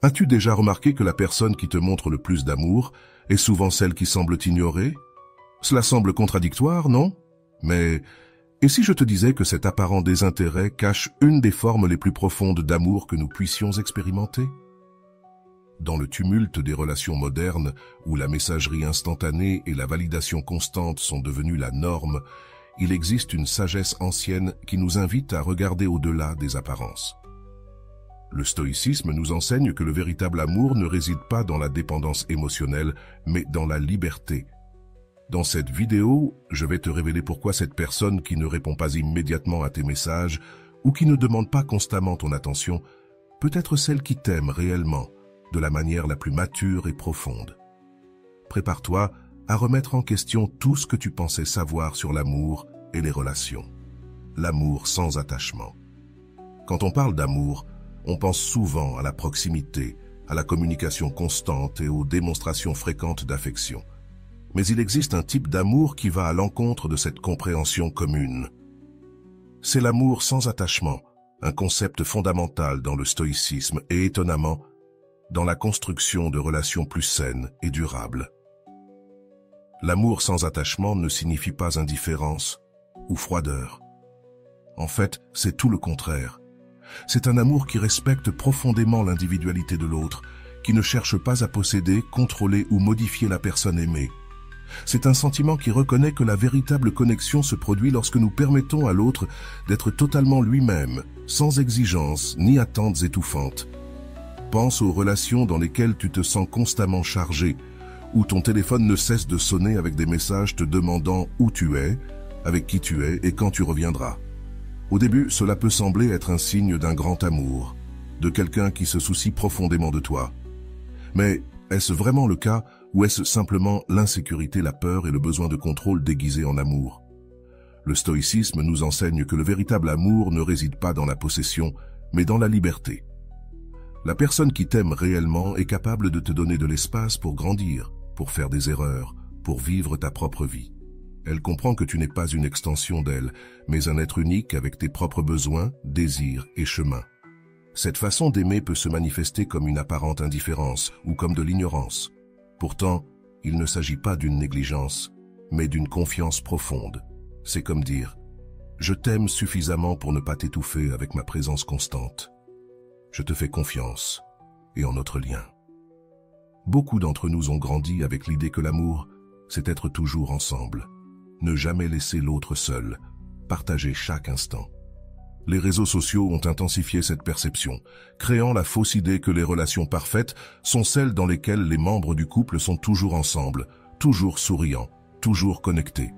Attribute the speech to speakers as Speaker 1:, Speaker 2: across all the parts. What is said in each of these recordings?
Speaker 1: As-tu déjà remarqué que la personne qui te montre le plus d'amour est souvent celle qui semble t'ignorer? Cela semble contradictoire, non? Mais, et si je te disais que cet apparent désintérêt cache une des formes les plus profondes d'amour que nous puissions expérimenter? Dans le tumulte des relations modernes, où la messagerie instantanée et la validation constante sont devenues la norme, il existe une sagesse ancienne qui nous invite à regarder au-delà des apparences. Le stoïcisme nous enseigne que le véritable amour ne réside pas dans la dépendance émotionnelle, mais dans la liberté. Dans cette vidéo, je vais te révéler pourquoi cette personne qui ne répond pas immédiatement à tes messages ou qui ne demande pas constamment ton attention peut être celle qui t'aime réellement, de la manière la plus mature et profonde. Prépare-toi à remettre en question tout ce que tu pensais savoir sur l'amour et les relations. L'amour sans attachement. Quand on parle d'amour, on pense souvent à la proximité, à la communication constante et aux démonstrations fréquentes d'affection. Mais il existe un type d'amour qui va à l'encontre de cette compréhension commune. C'est l'amour sans attachement, un concept fondamental dans le stoïcisme et étonnamment, dans la construction de relations plus saines et durables. L'amour sans attachement ne signifie pas indifférence ou froideur. En fait, c'est tout le contraire. C'est un amour qui respecte profondément l'individualité de l'autre, qui ne cherche pas à posséder, contrôler ou modifier la personne aimée. C'est un sentiment qui reconnaît que la véritable connexion se produit lorsque nous permettons à l'autre d'être totalement lui-même, sans exigence ni attentes étouffantes. Pense aux relations dans lesquelles tu te sens constamment chargé, où ton téléphone ne cesse de sonner avec des messages te demandant où tu es, avec qui tu es et quand tu reviendras. Au début, cela peut sembler être un signe d'un grand amour, de quelqu'un qui se soucie profondément de toi. Mais est-ce vraiment le cas ou est-ce simplement l'insécurité, la peur et le besoin de contrôle déguisés en amour? Le stoïcisme nous enseigne que le véritable amour ne réside pas dans la possession, mais dans la liberté. La personne qui t'aime réellement est capable de te donner de l'espace pour grandir, pour faire des erreurs, pour vivre ta propre vie. Elle comprend que tu n'es pas une extension d'elle, mais un être unique avec tes propres besoins, désirs et chemins. Cette façon d'aimer peut se manifester comme une apparente indifférence ou comme de l'ignorance. Pourtant, il ne s'agit pas d'une négligence, mais d'une confiance profonde. C'est comme dire « Je t'aime suffisamment pour ne pas t'étouffer avec ma présence constante. Je te fais confiance et en notre lien. » Beaucoup d'entre nous ont grandi avec l'idée que l'amour, c'est être toujours ensemble. Ne jamais laisser l'autre seul, partager chaque instant. Les réseaux sociaux ont intensifié cette perception, créant la fausse idée que les relations parfaites sont celles dans lesquelles les membres du couple sont toujours ensemble, toujours souriants, toujours connectés.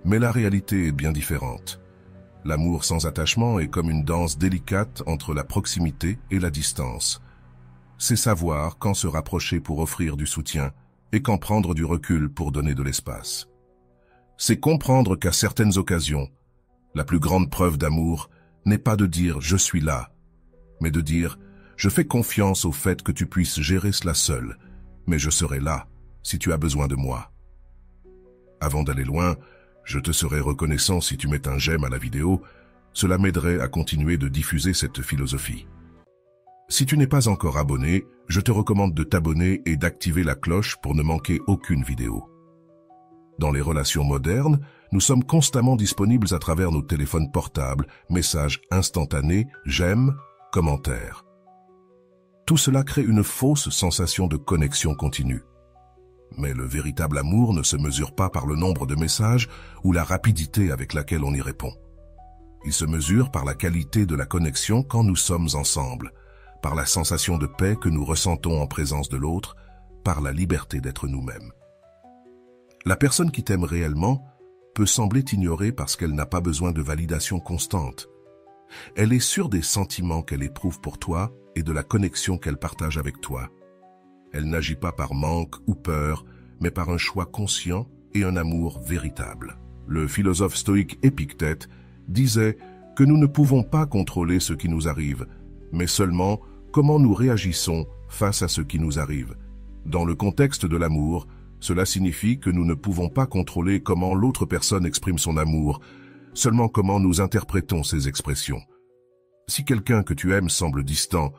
Speaker 1: Mais la réalité est bien différente. L'amour sans attachement est comme une danse délicate entre la proximité et la distance. C'est savoir quand se rapprocher pour offrir du soutien et quand prendre du recul pour donner de l'espace. C'est comprendre qu'à certaines occasions, la plus grande preuve d'amour n'est pas de dire « je suis là », mais de dire « je fais confiance au fait que tu puisses gérer cela seul, mais je serai là si tu as besoin de moi ». Avant d'aller loin, je te serai reconnaissant si tu mets un j'aime à la vidéo, cela m'aiderait à continuer de diffuser cette philosophie. Si tu n'es pas encore abonné, je te recommande de t'abonner et d'activer la cloche pour ne manquer aucune vidéo. Dans les relations modernes, nous sommes constamment disponibles à travers nos téléphones portables, messages instantanés, j'aime, commentaires. Tout cela crée une fausse sensation de connexion continue. Mais le véritable amour ne se mesure pas par le nombre de messages ou la rapidité avec laquelle on y répond. Il se mesure par la qualité de la connexion quand nous sommes ensemble, par la sensation de paix que nous ressentons en présence de l'autre, par la liberté d'être nous-mêmes. La personne qui t'aime réellement peut sembler t'ignorer parce qu'elle n'a pas besoin de validation constante. Elle est sûre des sentiments qu'elle éprouve pour toi et de la connexion qu'elle partage avec toi. Elle n'agit pas par manque ou peur, mais par un choix conscient et un amour véritable. Le philosophe stoïque Épictète disait que nous ne pouvons pas contrôler ce qui nous arrive, mais seulement comment nous réagissons face à ce qui nous arrive. Dans le contexte de l'amour, cela signifie que nous ne pouvons pas contrôler comment l'autre personne exprime son amour, seulement comment nous interprétons ces expressions. Si quelqu'un que tu aimes semble distant,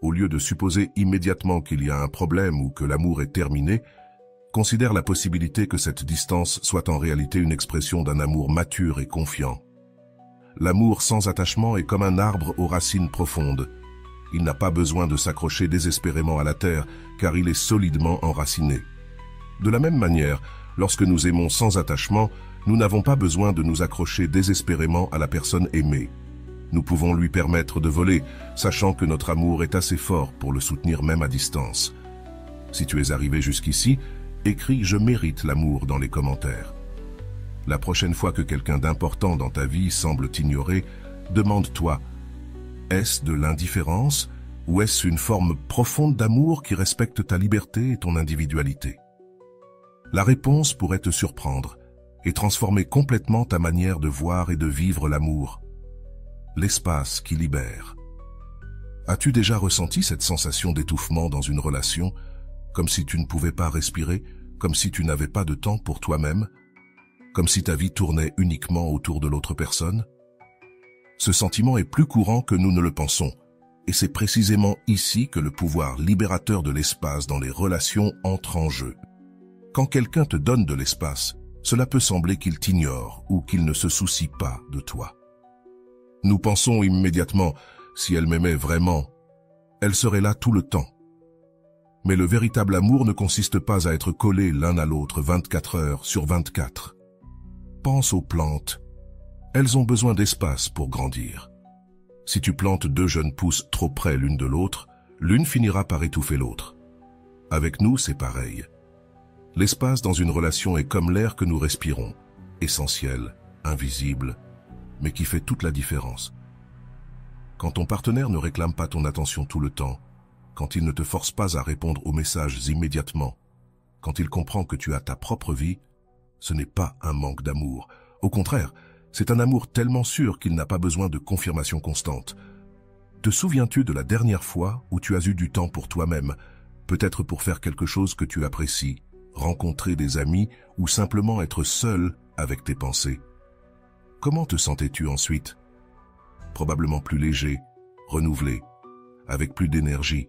Speaker 1: Au lieu de supposer immédiatement qu'il y a un problème ou que l'amour est terminé, considère la possibilité que cette distance soit en réalité une expression d'un amour mature et confiant. L'amour sans attachement est comme un arbre aux racines profondes. Il n'a pas besoin de s'accrocher désespérément à la terre, car il est solidement enraciné. De la même manière, lorsque nous aimons sans attachement, nous n'avons pas besoin de nous accrocher désespérément à la personne aimée. Nous pouvons lui permettre de voler, sachant que notre amour est assez fort pour le soutenir même à distance. Si tu es arrivé jusqu'ici, écris « Je mérite l'amour » dans les commentaires. La prochaine fois que quelqu'un d'important dans ta vie semble t'ignorer, demande-toi « Est-ce de l'indifférence ou est-ce une forme profonde d'amour qui respecte ta liberté et ton individualité ?» La réponse pourrait te surprendre et transformer complètement ta manière de voir et de vivre l'amour. L'espace qui libère. As-tu déjà ressenti cette sensation d'étouffement dans une relation, comme si tu ne pouvais pas respirer, comme si tu n'avais pas de temps pour toi-même, comme si ta vie tournait uniquement autour de l'autre personne? Ce sentiment est plus courant que nous ne le pensons, et c'est précisément ici que le pouvoir libérateur de l'espace dans les relations entre en jeu. Quand quelqu'un te donne de l'espace, cela peut sembler qu'il t'ignore ou qu'il ne se soucie pas de toi. Nous pensons immédiatement, si elle m'aimait vraiment, elle serait là tout le temps. Mais le véritable amour ne consiste pas à être collés l'un à l'autre 24 heures sur 24. Pense aux plantes. Elles ont besoin d'espace pour grandir. Si tu plantes deux jeunes pousses trop près l'une de l'autre, l'une finira par étouffer l'autre. Avec nous, c'est pareil. L'espace dans une relation est comme l'air que nous respirons, essentiel, invisible, mais qui fait toute la différence. Quand ton partenaire ne réclame pas ton attention tout le temps, quand il ne te force pas à répondre aux messages immédiatement, quand il comprend que tu as ta propre vie, ce n'est pas un manque d'amour. Au contraire, c'est un amour tellement sûr qu'il n'a pas besoin de confirmation constante. Te souviens-tu de la dernière fois où tu as eu du temps pour toi-même, peut-être pour faire quelque chose que tu apprécies, rencontrer des amis ou simplement être seul avec tes pensées? Comment te sentais-tu ensuite? Probablement plus léger, renouvelé, avec plus d'énergie.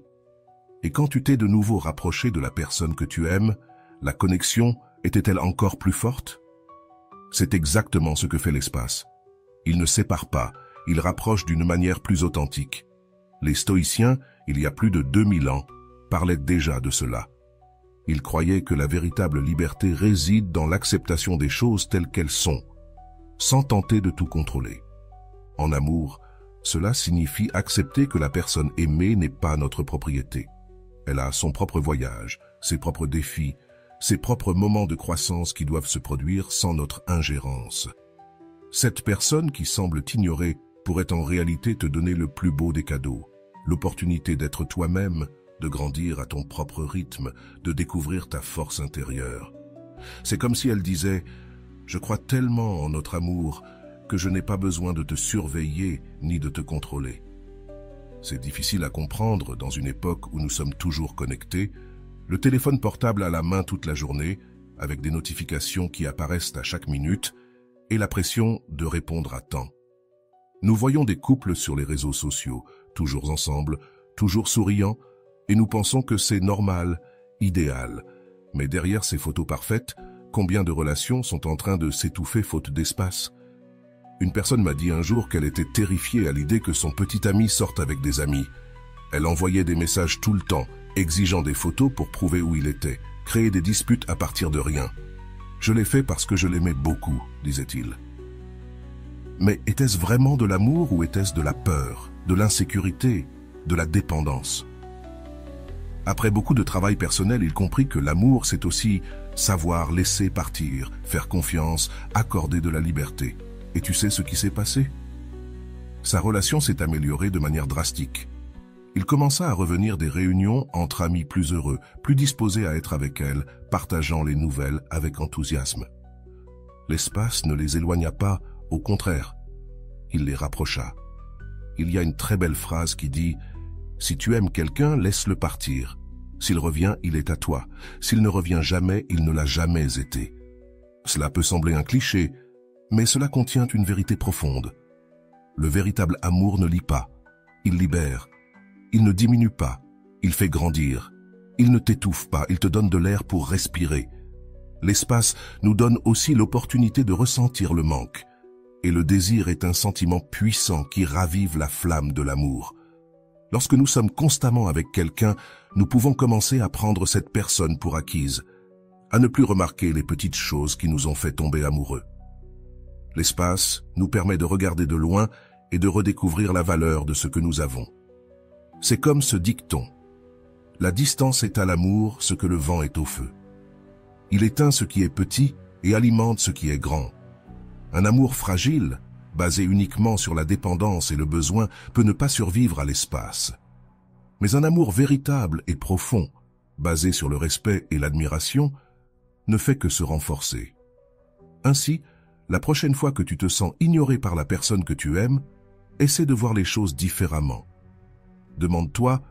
Speaker 1: Et quand tu t'es de nouveau rapproché de la personne que tu aimes, la connexion était-elle encore plus forte? C'est exactement ce que fait l'espace. Il ne sépare pas, il rapproche d'une manière plus authentique. Les stoïciens, il y a plus de 2000 ans, parlaient déjà de cela. Ils croyaient que la véritable liberté réside dans l'acceptation des choses telles qu'elles sont, sans tenter de tout contrôler. En amour, cela signifie accepter que la personne aimée n'est pas notre propriété. Elle a son propre voyage, ses propres défis, ses propres moments de croissance qui doivent se produire sans notre ingérence. Cette personne qui semble t'ignorer pourrait en réalité te donner le plus beau des cadeaux, l'opportunité d'être toi-même, de grandir à ton propre rythme, de découvrir ta force intérieure. C'est comme si elle disait « Je crois tellement en notre amour que je n'ai pas besoin de te surveiller ni de te contrôler. » C'est difficile à comprendre dans une époque où nous sommes toujours connectés, le téléphone portable à la main toute la journée, avec des notifications qui apparaissent à chaque minute, et la pression de répondre à temps. Nous voyons des couples sur les réseaux sociaux, toujours ensemble, toujours souriants, et nous pensons que c'est normal, idéal. Mais derrière ces photos parfaites, combien de relations sont en train de s'étouffer faute d'espace? Une personne m'a dit un jour qu'elle était terrifiée à l'idée que son petit ami sorte avec des amis. Elle envoyait des messages tout le temps, exigeant des photos pour prouver où il était, créer des disputes à partir de rien. « Je l'ai fait parce que je l'aimais beaucoup », disait-il. Mais était-ce vraiment de l'amour ou était-ce de la peur, de l'insécurité, de la dépendance? Après beaucoup de travail personnel, il comprit que l'amour, c'est aussi savoir laisser partir, faire confiance, accorder de la liberté. Et tu sais ce qui s'est passé? Sa relation s'est améliorée de manière drastique. Il commença à revenir des réunions entre amis plus heureux, plus disposés à être avec elle, partageant les nouvelles avec enthousiasme. L'espace ne les éloigna pas, au contraire, il les rapprocha. Il y a une très belle phrase qui dit « Si tu aimes quelqu'un, laisse-le partir. S'il revient, il est à toi. S'il ne revient jamais, il ne l'a jamais été. » Cela peut sembler un cliché, mais cela contient une vérité profonde. Le véritable amour ne lie pas, il libère. Il ne diminue pas, il fait grandir. Il ne t'étouffe pas, il te donne de l'air pour respirer. L'espace nous donne aussi l'opportunité de ressentir le manque. Et le désir est un sentiment puissant qui ravive la flamme de l'amour. Lorsque nous sommes constamment avec quelqu'un, nous pouvons commencer à prendre cette personne pour acquise, à ne plus remarquer les petites choses qui nous ont fait tomber amoureux. L'espace nous permet de regarder de loin et de redécouvrir la valeur de ce que nous avons. C'est comme ce dicton. La distance est à l'amour ce que le vent est au feu. Il éteint ce qui est petit et alimente ce qui est grand. Un amour fragile, basé uniquement sur la dépendance et le besoin, peut ne pas survivre à l'espace. Mais un amour véritable et profond, basé sur le respect et l'admiration, ne fait que se renforcer. Ainsi, la prochaine fois que tu te sens ignoré par la personne que tu aimes, essaie de voir les choses différemment. Demande-toi,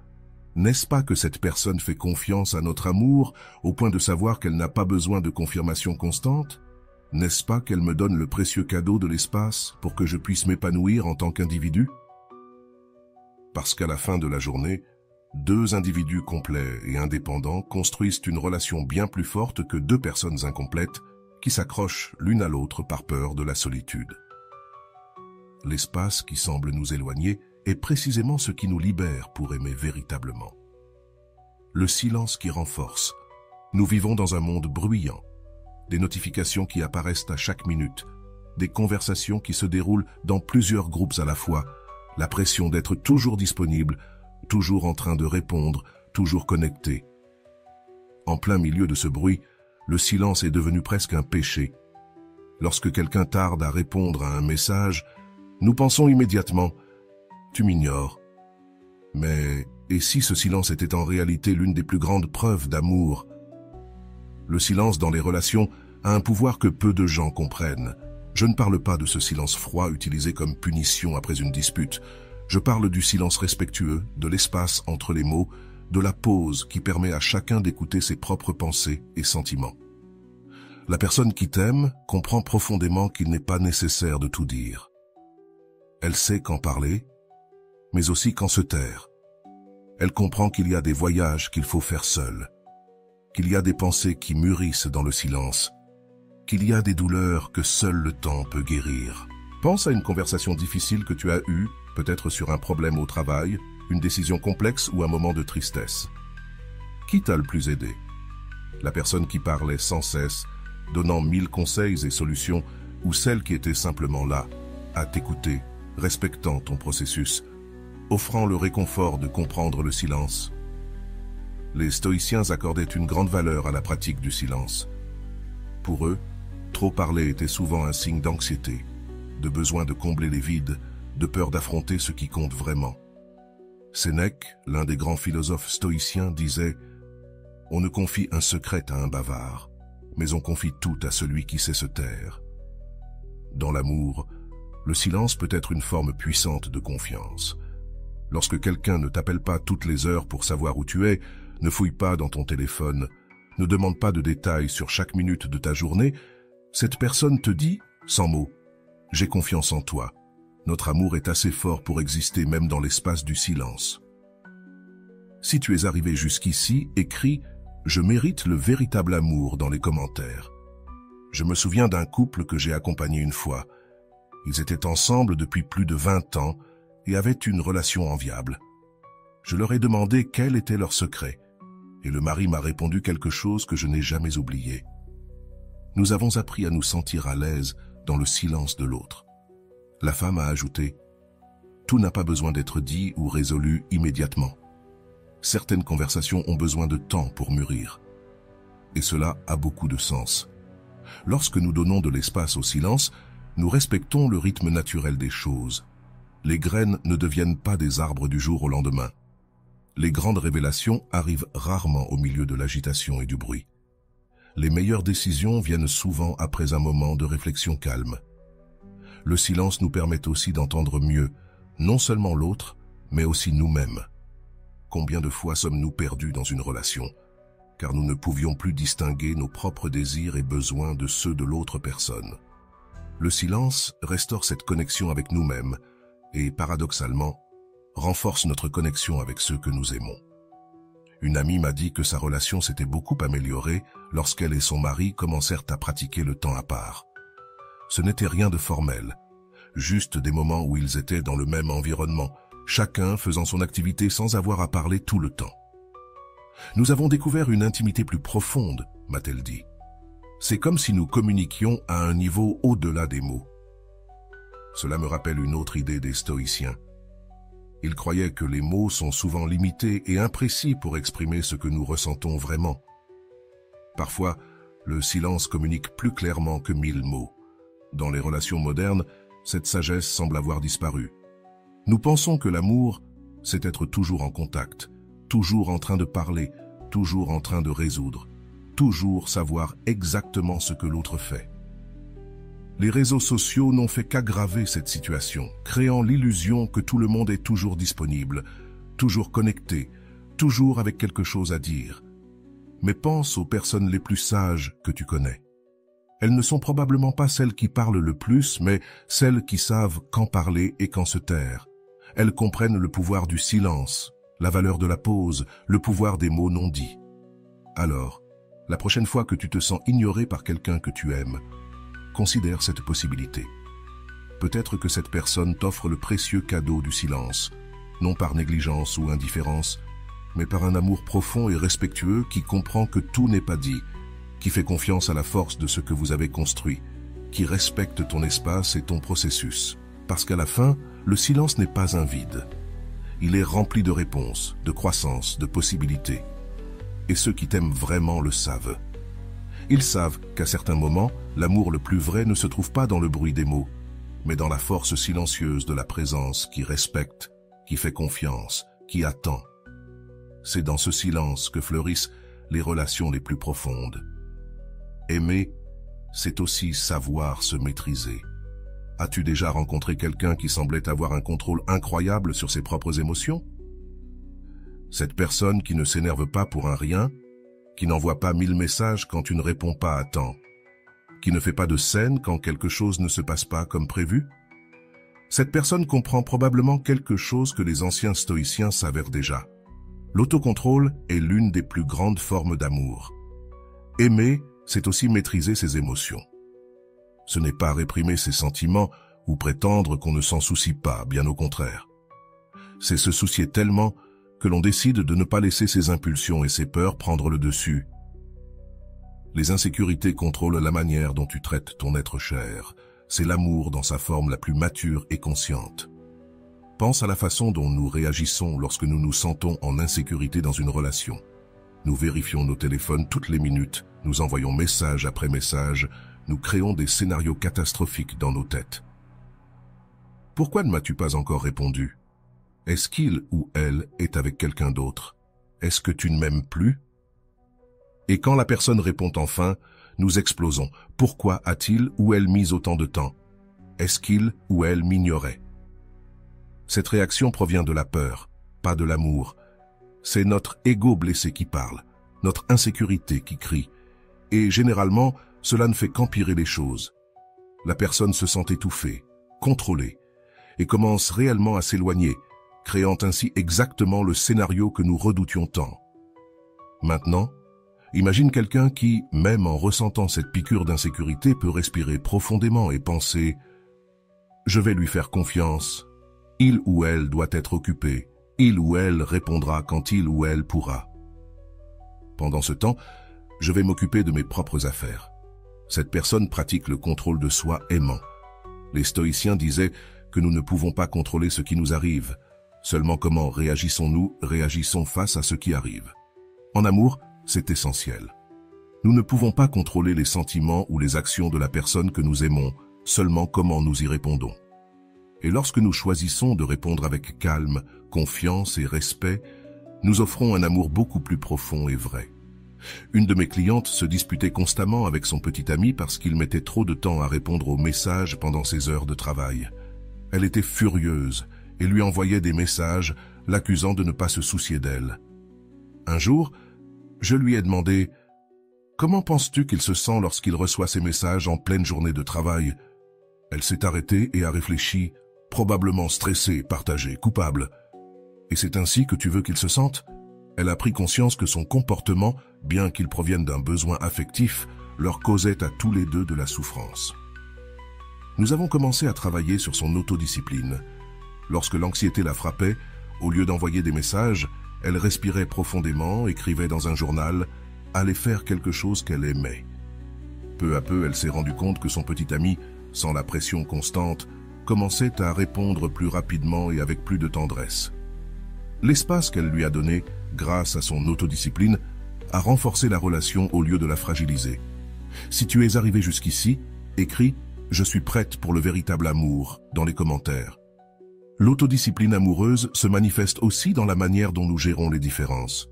Speaker 1: n'est-ce pas que cette personne fait confiance à notre amour au point de savoir qu'elle n'a pas besoin de confirmation constante? N'est-ce pas qu'elle me donne le précieux cadeau de l'espace pour que je puisse m'épanouir en tant qu'individu? Parce qu'à la fin de la journée, deux individus complets et indépendants construisent une relation bien plus forte que deux personnes incomplètes qui s'accrochent l'une à l'autre par peur de la solitude. L'espace qui semble nous éloigner est précisément ce qui nous libère pour aimer véritablement. Le silence qui renforce. Nous vivons dans un monde bruyant. Des notifications qui apparaissent à chaque minute, des conversations qui se déroulent dans plusieurs groupes à la fois, la pression d'être toujours disponible, toujours en train de répondre, toujours connecté. En plein milieu de ce bruit, le silence est devenu presque un péché. Lorsque quelqu'un tarde à répondre à un message, nous pensons immédiatement « tu m'ignores ». Mais et si ce silence était en réalité l'une des plus grandes preuves d'amour? Le silence dans les relations a un pouvoir que peu de gens comprennent. Je ne parle pas de ce silence froid utilisé comme punition après une dispute. Je parle du silence respectueux, de l'espace entre les mots, de la pause qui permet à chacun d'écouter ses propres pensées et sentiments. La personne qui t'aime comprend profondément qu'il n'est pas nécessaire de tout dire. Elle sait quand parler, mais aussi quand se taire. Elle comprend qu'il y a des voyages qu'il faut faire seul, qu'il y a des pensées qui mûrissent dans le silence, qu'il y a des douleurs que seul le temps peut guérir. Pense à une conversation difficile que tu as eue, peut-être sur un problème au travail, une décision complexe ou un moment de tristesse. Qui t'a le plus aidé? La personne qui parlait sans cesse, donnant 1000 conseils et solutions, ou celle qui était simplement là, à t'écouter, respectant ton processus, offrant le réconfort de comprendre le silence? Les stoïciens accordaient une grande valeur à la pratique du silence. Pour eux, trop parler était souvent un signe d'anxiété, de besoin de combler les vides, de peur d'affronter ce qui compte vraiment. Sénèque, l'un des grands philosophes stoïciens, disait « On ne confie un secret à un bavard, mais on confie tout à celui qui sait se taire. » Dans l'amour, le silence peut être une forme puissante de confiance. Lorsque quelqu'un ne t'appelle pas toutes les heures pour savoir où tu es, ne fouille pas dans ton téléphone, ne demande pas de détails sur chaque minute de ta journée, cette personne te dit, sans mots, « J'ai confiance en toi. Notre amour est assez fort pour exister même dans l'espace du silence. » Si tu es arrivé jusqu'ici, écris « Je mérite le véritable amour » dans les commentaires. Je me souviens d'un couple que j'ai accompagné une fois. Ils étaient ensemble depuis plus de 20 ans et avaient une relation enviable. Je leur ai demandé quel était leur secret, et le mari m'a répondu quelque chose que je n'ai jamais oublié. Nous avons appris à nous sentir à l'aise dans le silence de l'autre. La femme a ajouté « Tout n'a pas besoin d'être dit ou résolu immédiatement. Certaines conversations ont besoin de temps pour mûrir. » Et cela a beaucoup de sens. Lorsque nous donnons de l'espace au silence, nous respectons le rythme naturel des choses. Les graines ne deviennent pas des arbres du jour au lendemain. Les grandes révélations arrivent rarement au milieu de l'agitation et du bruit. Les meilleures décisions viennent souvent après un moment de réflexion calme. Le silence nous permet aussi d'entendre mieux, non seulement l'autre, mais aussi nous-mêmes. Combien de fois sommes-nous perdus dans une relation, car nous ne pouvions plus distinguer nos propres désirs et besoins de ceux de l'autre personne. Le silence restaure cette connexion avec nous-mêmes et, paradoxalement, renforce notre connexion avec ceux que nous aimons. Une amie m'a dit que sa relation s'était beaucoup améliorée lorsqu'elle et son mari commencèrent à pratiquer le temps à part. Ce n'était rien de formel, juste des moments où ils étaient dans le même environnement, chacun faisant son activité sans avoir à parler tout le temps. Nous avons découvert une intimité plus profonde, m'a-t-elle dit. C'est comme si nous communiquions à un niveau au-delà des mots. Cela me rappelle une autre idée des stoïciens. Ils croyaient que les mots sont souvent limités et imprécis pour exprimer ce que nous ressentons vraiment. Parfois, le silence communique plus clairement que 1000 mots. Dans les relations modernes, cette sagesse semble avoir disparu. Nous pensons que l'amour, c'est être toujours en contact, toujours en train de parler, toujours en train de résoudre, toujours savoir exactement ce que l'autre fait. Les réseaux sociaux n'ont fait qu'aggraver cette situation, créant l'illusion que tout le monde est toujours disponible, toujours connecté, toujours avec quelque chose à dire. Mais pense aux personnes les plus sages que tu connais. Elles ne sont probablement pas celles qui parlent le plus, mais celles qui savent quand parler et quand se taire. Elles comprennent le pouvoir du silence, la valeur de la pause, le pouvoir des mots non dits. Alors, la prochaine fois que tu te sens ignoré par quelqu'un que tu aimes, considère cette possibilité. Peut-être que cette personne t'offre le précieux cadeau du silence, non par négligence ou indifférence, mais par un amour profond et respectueux qui comprend que tout n'est pas dit, qui fait confiance à la force de ce que vous avez construit, qui respecte ton espace et ton processus. Parce qu'à la fin, le silence n'est pas un vide. Il est rempli de réponses, de croissance, de possibilités. Et ceux qui t'aiment vraiment le savent. Ils savent qu'à certains moments, l'amour le plus vrai ne se trouve pas dans le bruit des mots, mais dans la force silencieuse de la présence qui respecte, qui fait confiance, qui attend. C'est dans ce silence que fleurissent les relations les plus profondes. Aimer, c'est aussi savoir se maîtriser. As-tu déjà rencontré quelqu'un qui semblait avoir un contrôle incroyable sur ses propres émotions? Cette personne qui ne s'énerve pas pour un rien, qui n'envoie pas 1000 messages quand tu ne réponds pas à temps, qui ne fait pas de scène quand quelque chose ne se passe pas comme prévu? Cette personne comprend probablement quelque chose que les anciens stoïciens savaient déjà. L'autocontrôle est l'une des plus grandes formes d'amour. Aimer, c'est aussi maîtriser ses émotions. Ce n'est pas réprimer ses sentiments ou prétendre qu'on ne s'en soucie pas, bien au contraire. C'est se soucier tellement que l'on décide de ne pas laisser ses impulsions et ses peurs prendre le dessus. Les insécurités contrôlent la manière dont tu traites ton être cher. C'est l'amour dans sa forme la plus mature et consciente. Pense à la façon dont nous réagissons lorsque nous nous sentons en insécurité dans une relation. Nous vérifions nos téléphones toutes les minutes, nous envoyons message après message, nous créons des scénarios catastrophiques dans nos têtes. Pourquoi ne m'as-tu pas encore répondu? Est-ce qu'il ou elle est avec quelqu'un d'autre? Est-ce que tu ne m'aimes plus? Et quand la personne répond enfin, nous explosons. Pourquoi a-t-il ou elle mis autant de temps? Est-ce qu'il ou elle m'ignorait? Cette réaction provient de la peur, pas de l'amour. C'est notre ego blessé qui parle, notre insécurité qui crie. Et généralement, cela ne fait qu'empirer les choses. La personne se sent étouffée, contrôlée, et commence réellement à s'éloigner, créant ainsi exactement le scénario que nous redoutions tant. Maintenant, imagine quelqu'un qui, même en ressentant cette piqûre d'insécurité, peut respirer profondément et penser « Je vais lui faire confiance. Il ou elle doit être occupé. Il ou elle répondra quand il ou elle pourra. Pendant ce temps, je vais m'occuper de mes propres affaires. » Cette personne pratique le contrôle de soi aimant. Les stoïciens disaient que nous ne pouvons pas contrôler ce qui nous arrive. Seulement comment réagissons-nous, réagissons face à ce qui arrive. En amour, c'est essentiel. Nous ne pouvons pas contrôler les sentiments ou les actions de la personne que nous aimons, seulement comment nous y répondons. Et lorsque nous choisissons de répondre avec calme, confiance et respect, nous offrons un amour beaucoup plus profond et vrai. Une de mes clientes se disputait constamment avec son petit ami parce qu'il mettait trop de temps à répondre aux messages pendant ses heures de travail. Elle était furieuse et lui envoyait des messages, l'accusant de ne pas se soucier d'elle. Un jour, je lui ai demandé « Comment penses-tu qu'il se sent lorsqu'il reçoit ces messages en pleine journée de travail ?» Elle s'est arrêtée et a réfléchi, probablement stressée, partagée, coupable. Et c'est ainsi que tu veux qu'il se sente? Elle a pris conscience que son comportement, bien qu'il provienne d'un besoin affectif, leur causait à tous les deux de la souffrance. Nous avons commencé à travailler sur son autodiscipline. Lorsque l'anxiété la frappait, au lieu d'envoyer des messages, elle respirait profondément, écrivait dans un journal, allait faire quelque chose qu'elle aimait. Peu à peu, elle s'est rendue compte que son petit ami, sans la pression constante, commençait à répondre plus rapidement et avec plus de tendresse. L'espace qu'elle lui a donné, grâce à son autodiscipline, a renforcé la relation au lieu de la fragiliser. Si tu es arrivé jusqu'ici, écris « Je suis prête pour le véritable amour » dans les commentaires. L'autodiscipline amoureuse se manifeste aussi dans la manière dont nous gérons les différences.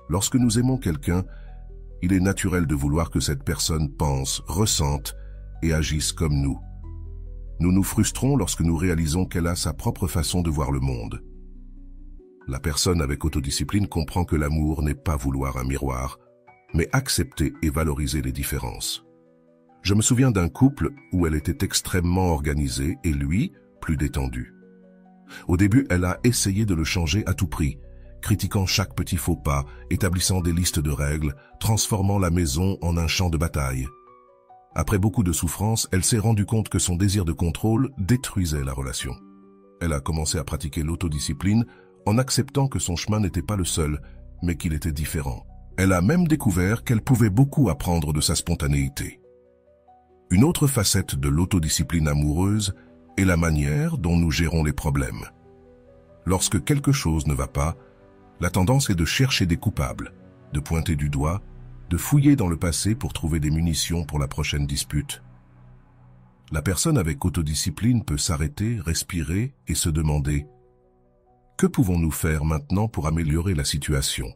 Speaker 1: Lorsque nous aimons quelqu'un, il est naturel de vouloir que cette personne pense, ressente et agisse comme nous. Nous nous frustrons lorsque nous réalisons qu'elle a sa propre façon de voir le monde. La personne avec autodiscipline comprend que l'amour n'est pas vouloir un miroir, mais accepter et valoriser les différences. Je me souviens d'un couple où elle était extrêmement organisée et lui, plus détendu. Au début, elle a essayé de le changer à tout prix, critiquant chaque petit faux pas, établissant des listes de règles, transformant la maison en un champ de bataille. Après beaucoup de souffrance, elle s'est rendue compte que son désir de contrôle détruisait la relation. Elle a commencé à pratiquer l'autodiscipline en acceptant que son chemin n'était pas le seul, mais qu'il était différent. Elle a même découvert qu'elle pouvait beaucoup apprendre de sa spontanéité. Une autre facette de l'autodiscipline amoureuse est la manière dont nous gérons les problèmes. Lorsque quelque chose ne va pas, la tendance est de chercher des coupables, de pointer du doigt, de fouiller dans le passé pour trouver des munitions pour la prochaine dispute. La personne avec autodiscipline peut s'arrêter, respirer et se demander « Que pouvons-nous faire maintenant pour améliorer la situation ?»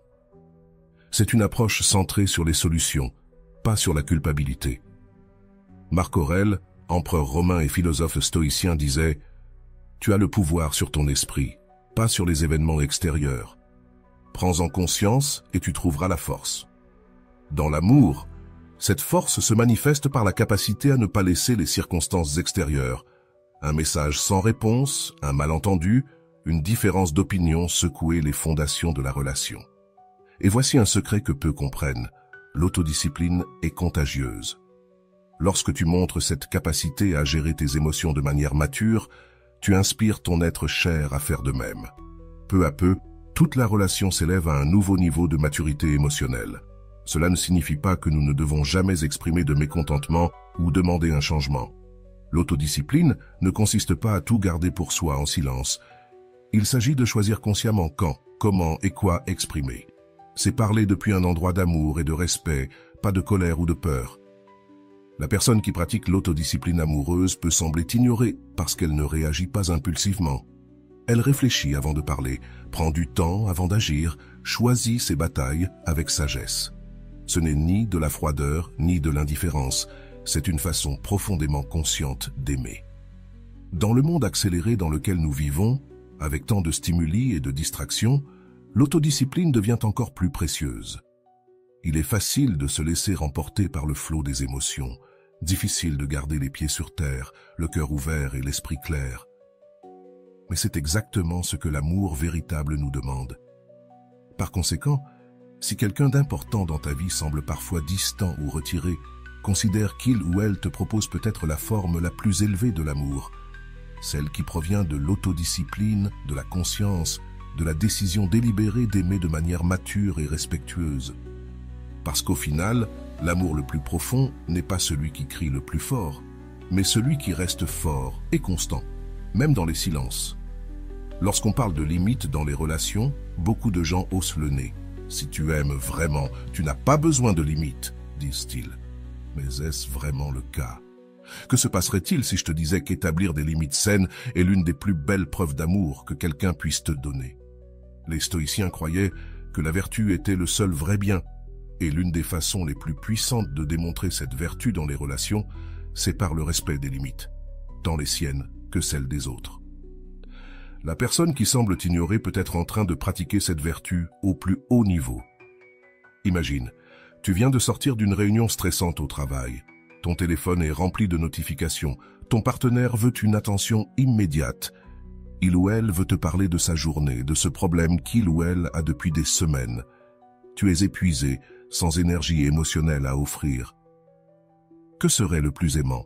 Speaker 1: C'est une approche centrée sur les solutions, pas sur la culpabilité. Marc Aurèle, empereur romain et philosophe stoïcien, disait « Tu as le pouvoir sur ton esprit, pas sur les événements extérieurs. Prends-en conscience et tu trouveras la force. » Dans l'amour, cette force se manifeste par la capacité à ne pas laisser les circonstances extérieures, un message sans réponse, un malentendu, une différence d'opinion secouer les fondations de la relation. Et voici un secret que peu comprennent, l'autodiscipline est contagieuse. Lorsque tu montres cette capacité à gérer tes émotions de manière mature, tu inspires ton être cher à faire de même. Peu à peu, toute la relation s'élève à un nouveau niveau de maturité émotionnelle. Cela ne signifie pas que nous ne devons jamais exprimer de mécontentement ou demander un changement. L'autodiscipline ne consiste pas à tout garder pour soi en silence. Il s'agit de choisir consciemment quand, comment et quoi exprimer. C'est parler depuis un endroit d'amour et de respect, pas de colère ou de peur. La personne qui pratique l'autodiscipline amoureuse peut sembler ignorée parce qu'elle ne réagit pas impulsivement. Elle réfléchit avant de parler, prend du temps avant d'agir, choisit ses batailles avec sagesse. Ce n'est ni de la froideur ni de l'indifférence, c'est une façon profondément consciente d'aimer. Dans le monde accéléré dans lequel nous vivons, avec tant de stimuli et de distractions, l'autodiscipline devient encore plus précieuse. Il est facile de se laisser emporter par le flot des émotions, difficile de garder les pieds sur terre, le cœur ouvert et l'esprit clair. Mais c'est exactement ce que l'amour véritable nous demande. Par conséquent, si quelqu'un d'important dans ta vie semble parfois distant ou retiré, considère qu'il ou elle te propose peut-être la forme la plus élevée de l'amour, celle qui provient de l'autodiscipline, de la conscience, de la décision délibérée d'aimer de manière mature et respectueuse. Parce qu'au final, l'amour le plus profond n'est pas celui qui crie le plus fort, mais celui qui reste fort et constant, même dans les silences. Lorsqu'on parle de limites dans les relations, beaucoup de gens haussent le nez. Si tu aimes vraiment, tu n'as pas besoin de limites, disent-ils. Mais est-ce vraiment le cas? Que se passerait-il si je te disais qu'établir des limites saines est l'une des plus belles preuves d'amour que quelqu'un puisse te donner? Les stoïciens croyaient que la vertu était le seul vrai bien, et l'une des façons les plus puissantes de démontrer cette vertu dans les relations, c'est par le respect des limites, tant les siennes que celles des autres. La personne qui semble t'ignorer peut être en train de pratiquer cette vertu au plus haut niveau. Imagine, tu viens de sortir d'une réunion stressante au travail. Ton téléphone est rempli de notifications. Ton partenaire veut une attention immédiate. Il ou elle veut te parler de sa journée, de ce problème qu'il ou elle a depuis des semaines. Tu es épuisé, sans énergie émotionnelle à offrir. Que serait le plus aimant?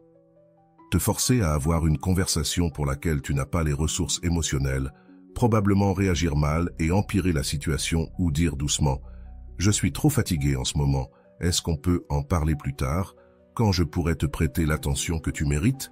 Speaker 1: Te forcer à avoir une conversation pour laquelle tu n'as pas les ressources émotionnelles, probablement réagir mal et empirer la situation ou dire doucement « Je suis trop fatigué en ce moment, est-ce qu'on peut en parler plus tard, quand je pourrais te prêter l'attention que tu mérites ?»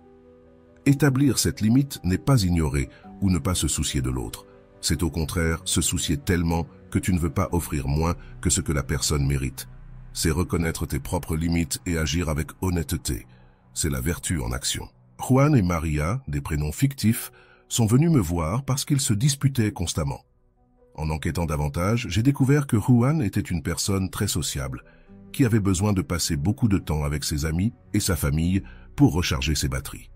Speaker 1: Établir cette limite n'est pas ignorer ou ne pas se soucier de l'autre. C'est au contraire se soucier tellement que tu ne veux pas offrir moins que ce que la personne mérite. C'est reconnaître tes propres limites et agir avec honnêteté. C'est la vertu en action. Juan et Maria, des prénoms fictifs, sont venus me voir parce qu'ils se disputaient constamment. En enquêtant davantage, j'ai découvert que Juan était une personne très sociable, qui avait besoin de passer beaucoup de temps avec ses amis et sa famille pour recharger ses batteries.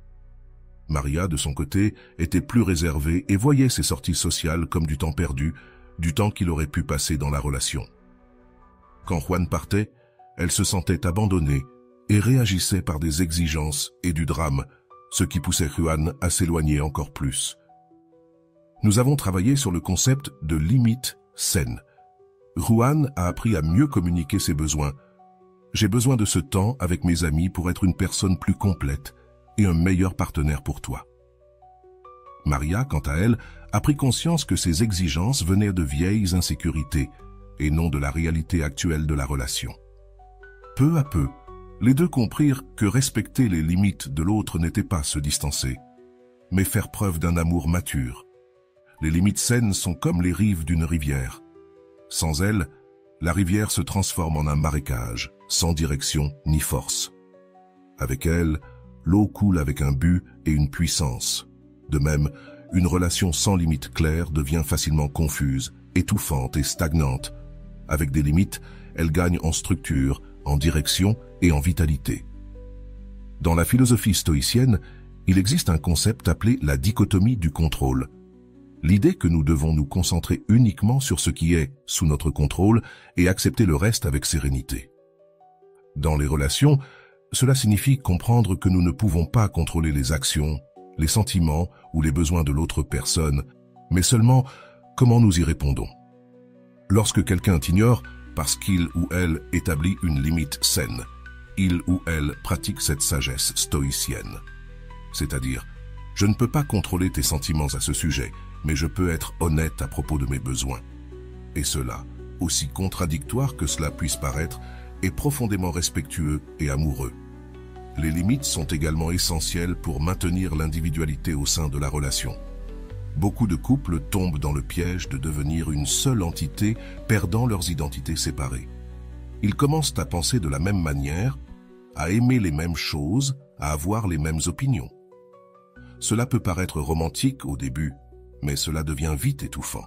Speaker 1: Maria, de son côté, était plus réservée et voyait ses sorties sociales comme du temps perdu, du temps qu'il aurait pu passer dans la relation. Quand Juan partait, elle se sentait abandonnée et réagissait par des exigences et du drame, ce qui poussait Juan à s'éloigner encore plus. Nous avons travaillé sur le concept de limite saine. Juan a appris à mieux communiquer ses besoins. J'ai besoin de ce temps avec mes amis pour être une personne plus complète et un meilleur partenaire pour toi. Maria, quant à elle, a pris conscience que ses exigences venaient de vieilles insécurités et non de la réalité actuelle de la relation. Peu à peu, les deux comprirent que respecter les limites de l'autre n'était pas se distancer, mais faire preuve d'un amour mature. Les limites saines sont comme les rives d'une rivière. Sans elles, la rivière se transforme en un marécage, sans direction ni force. Avec elles, l'eau coule avec un but et une puissance. De même, une relation sans limite claire devient facilement confuse, étouffante et stagnante. Avec des limites, elle gagne en structure, en direction et en vitalité. Dans la philosophie stoïcienne, il existe un concept appelé la dichotomie du contrôle. L'idée que nous devons nous concentrer uniquement sur ce qui est sous notre contrôle et accepter le reste avec sérénité. Dans les relations, cela signifie comprendre que nous ne pouvons pas contrôler les actions, les sentiments ou les besoins de l'autre personne, mais seulement comment nous y répondons. Lorsque quelqu'un t'ignore parce qu'il ou elle établit une limite saine, il ou elle pratique cette sagesse stoïcienne. C'est-à-dire, je ne peux pas contrôler tes sentiments à ce sujet, mais je peux être honnête à propos de mes besoins. Et cela, aussi contradictoire que cela puisse paraître, est profondément respectueux et amoureux. Les limites sont également essentielles pour maintenir l'individualité au sein de la relation. Beaucoup de couples tombent dans le piège de devenir une seule entité, perdant leurs identités séparées. Ils commencent à penser de la même manière, à aimer les mêmes choses, à avoir les mêmes opinions. Cela peut paraître romantique au début, mais cela devient vite étouffant.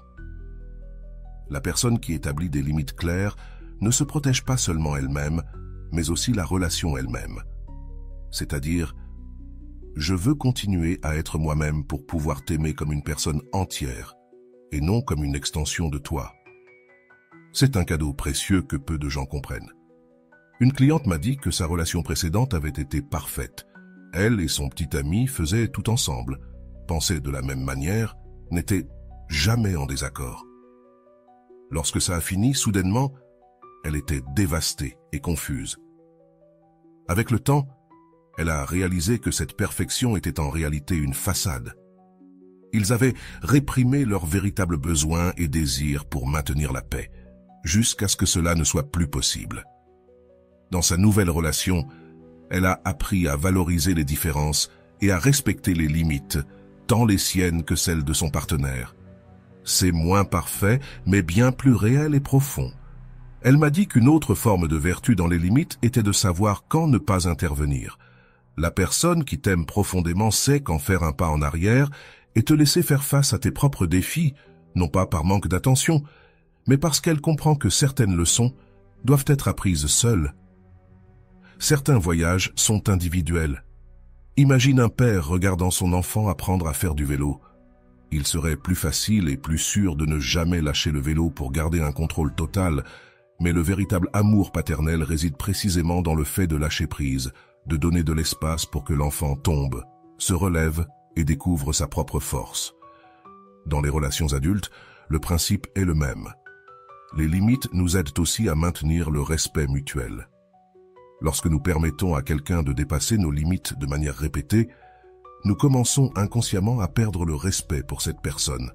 Speaker 1: La personne qui établit des limites claires ne se protège pas seulement elle-même, mais aussi la relation elle-même. C'est-à-dire, je veux continuer à être moi-même pour pouvoir t'aimer comme une personne entière, et non comme une extension de toi. C'est un cadeau précieux que peu de gens comprennent. Une cliente m'a dit que sa relation précédente avait été parfaite. Elle et son petit ami faisaient tout ensemble, pensaient de la même manière, n'étaient jamais en désaccord. Lorsque ça a fini, soudainement, elle était dévastée et confuse. Avec le temps, elle a réalisé que cette perfection était en réalité une façade. Ils avaient réprimé leurs véritables besoins et désirs pour maintenir la paix, jusqu'à ce que cela ne soit plus possible. Dans sa nouvelle relation, elle a appris à valoriser les différences et à respecter les limites, tant les siennes que celles de son partenaire. C'est moins parfait, mais bien plus réel et profond. Elle m'a dit qu'une autre forme de vertu dans les limites était de savoir quand ne pas intervenir. La personne qui t'aime profondément sait quand faire un pas en arrière et te laisser faire face à tes propres défis, non pas par manque d'attention, mais parce qu'elle comprend que certaines leçons doivent être apprises seules. Certains voyages sont individuels. Imagine un père regardant son enfant apprendre à faire du vélo. Il serait plus facile et plus sûr de ne jamais lâcher le vélo pour garder un contrôle total, mais le véritable amour paternel réside précisément dans le fait de lâcher prise, de donner de l'espace pour que l'enfant tombe, se relève et découvre sa propre force. Dans les relations adultes, le principe est le même. Les limites nous aident aussi à maintenir le respect mutuel. Lorsque nous permettons à quelqu'un de dépasser nos limites de manière répétée, nous commençons inconsciemment à perdre le respect pour cette personne.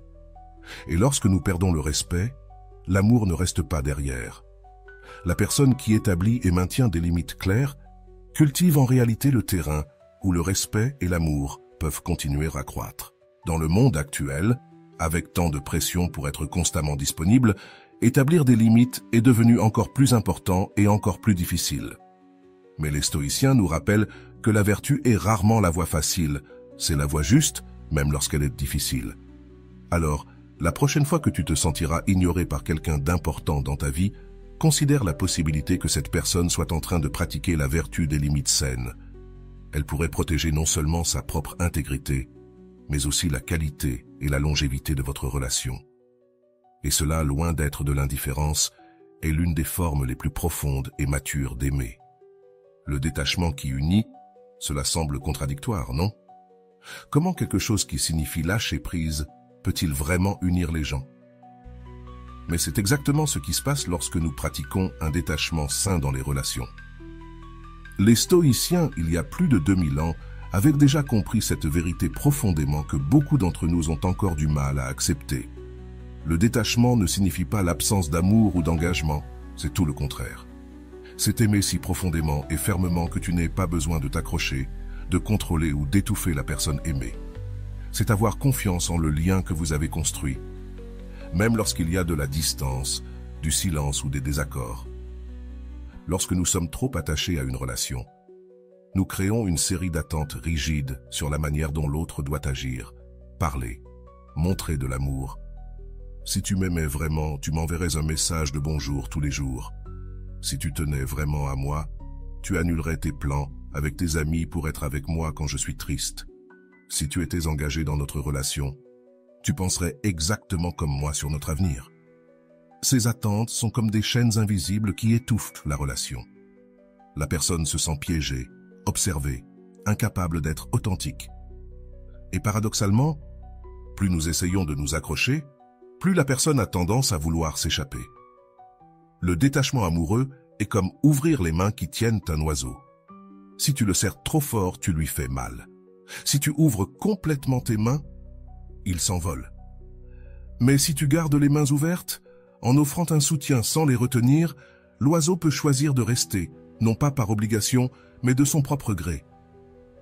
Speaker 1: Et lorsque nous perdons le respect, l'amour ne reste pas derrière. La personne qui établit et maintient des limites claires cultive en réalité le terrain où le respect et l'amour peuvent continuer à croître. Dans le monde actuel, avec tant de pression pour être constamment disponible, établir des limites est devenu encore plus important et encore plus difficile. Mais les stoïciens nous rappellent que la vertu est rarement la voie facile, c'est la voie juste, même lorsqu'elle est difficile. Alors, la prochaine fois que tu te sentiras ignoré par quelqu'un d'important dans ta vie, considère la possibilité que cette personne soit en train de pratiquer la vertu des limites saines. Elle pourrait protéger non seulement sa propre intégrité, mais aussi la qualité et la longévité de votre relation. Et cela, loin d'être de l'indifférence, est l'une des formes les plus profondes et matures d'aimer. Le détachement qui unit, cela semble contradictoire, non? Comment quelque chose qui signifie lâcher prise peut-il vraiment unir les gens? Mais c'est exactement ce qui se passe lorsque nous pratiquons un détachement sain dans les relations. Les stoïciens, il y a plus de 2000 ans, avaient déjà compris cette vérité profondément que beaucoup d'entre nous ont encore du mal à accepter. Le détachement ne signifie pas l'absence d'amour ou d'engagement, c'est tout le contraire. C'est aimer si profondément et fermement que tu n'aies pas besoin de t'accrocher, de contrôler ou d'étouffer la personne aimée. C'est avoir confiance en le lien que vous avez construit, même lorsqu'il y a de la distance, du silence ou des désaccords. Lorsque nous sommes trop attachés à une relation, nous créons une série d'attentes rigides sur la manière dont l'autre doit agir, parler, montrer de l'amour. Si tu m'aimais vraiment, tu m'enverrais un message de bonjour tous les jours. Si tu tenais vraiment à moi, tu annulerais tes plans avec tes amis pour être avec moi quand je suis triste. Si tu étais engagé dans notre relation, tu penserais exactement comme moi sur notre avenir. Ces attentes sont comme des chaînes invisibles qui étouffent la relation. La personne se sent piégée, observée, incapable d'être authentique. Et paradoxalement, plus nous essayons de nous accrocher, plus la personne a tendance à vouloir s'échapper. Le détachement amoureux est comme ouvrir les mains qui tiennent un oiseau. Si tu le serres trop fort, tu lui fais mal. Si tu ouvres complètement tes mains, il s'envole. Mais si tu gardes les mains ouvertes, en offrant un soutien sans les retenir, l'oiseau peut choisir de rester, non pas par obligation, mais de son propre gré.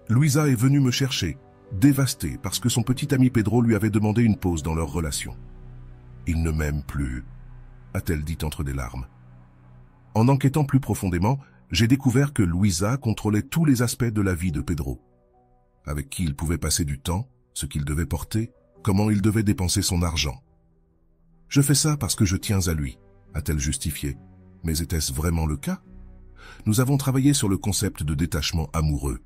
Speaker 1: Louisa est venue me chercher, dévastée parce que son petit ami Pedro lui avait demandé une pause dans leur relation. « Il ne m'aime plus », a-t-elle dit entre des larmes. En enquêtant plus profondément, j'ai découvert que Louisa contrôlait tous les aspects de la vie de Pedro. Avec qui il pouvait passer du temps, ce qu'il devait porter, comment il devait dépenser son argent. « Je fais ça parce que je tiens à lui », a-t-elle justifié. Mais était-ce vraiment le cas? Nous avons travaillé sur le concept de détachement amoureux.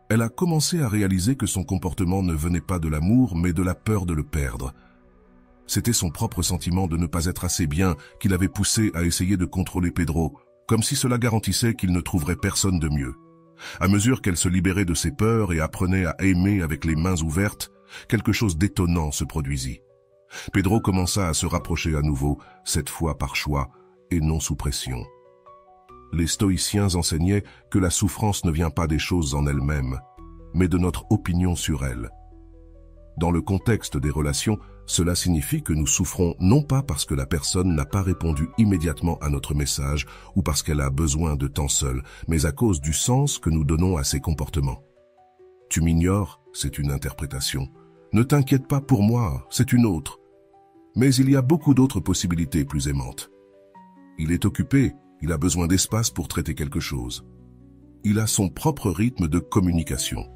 Speaker 1: Elle a commencé à réaliser que son comportement ne venait pas de l'amour, mais de la peur de le perdre. C'était son propre sentiment de ne pas être assez bien qui l'avait poussé à essayer de contrôler Pedro, comme si cela garantissait qu'il ne trouverait personne de mieux. À mesure qu'elle se libérait de ses peurs et apprenait à aimer avec les mains ouvertes, quelque chose d'étonnant se produisit. Pedro commença à se rapprocher à nouveau, cette fois par choix et non sous pression. Les stoïciens enseignaient que la souffrance ne vient pas des choses en elles-mêmes, mais de notre opinion sur elles. Dans le contexte des relations, cela signifie que nous souffrons non pas parce que la personne n'a pas répondu immédiatement à notre message ou parce qu'elle a besoin de temps seul, mais à cause du sens que nous donnons à ses comportements. Tu m'ignores, c'est une interprétation. Ne t'inquiète pas pour moi, c'est une autre. Mais il y a beaucoup d'autres possibilités plus aimantes. Il est occupé, il a besoin d'espace pour traiter quelque chose. Il a son propre rythme de communication.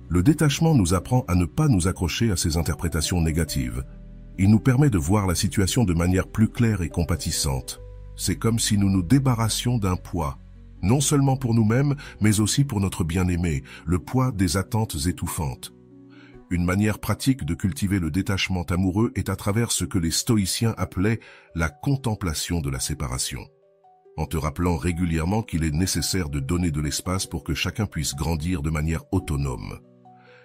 Speaker 1: Le détachement nous apprend à ne pas nous accrocher à ces interprétations négatives. Il nous permet de voir la situation de manière plus claire et compatissante. C'est comme si nous nous débarrassions d'un poids, non seulement pour nous-mêmes, mais aussi pour notre bien-aimé, le poids des attentes étouffantes. Une manière pratique de cultiver le détachement amoureux est à travers ce que les stoïciens appelaient la contemplation de la séparation. En te rappelant régulièrement qu'il est nécessaire de donner de l'espace pour que chacun puisse grandir de manière autonome.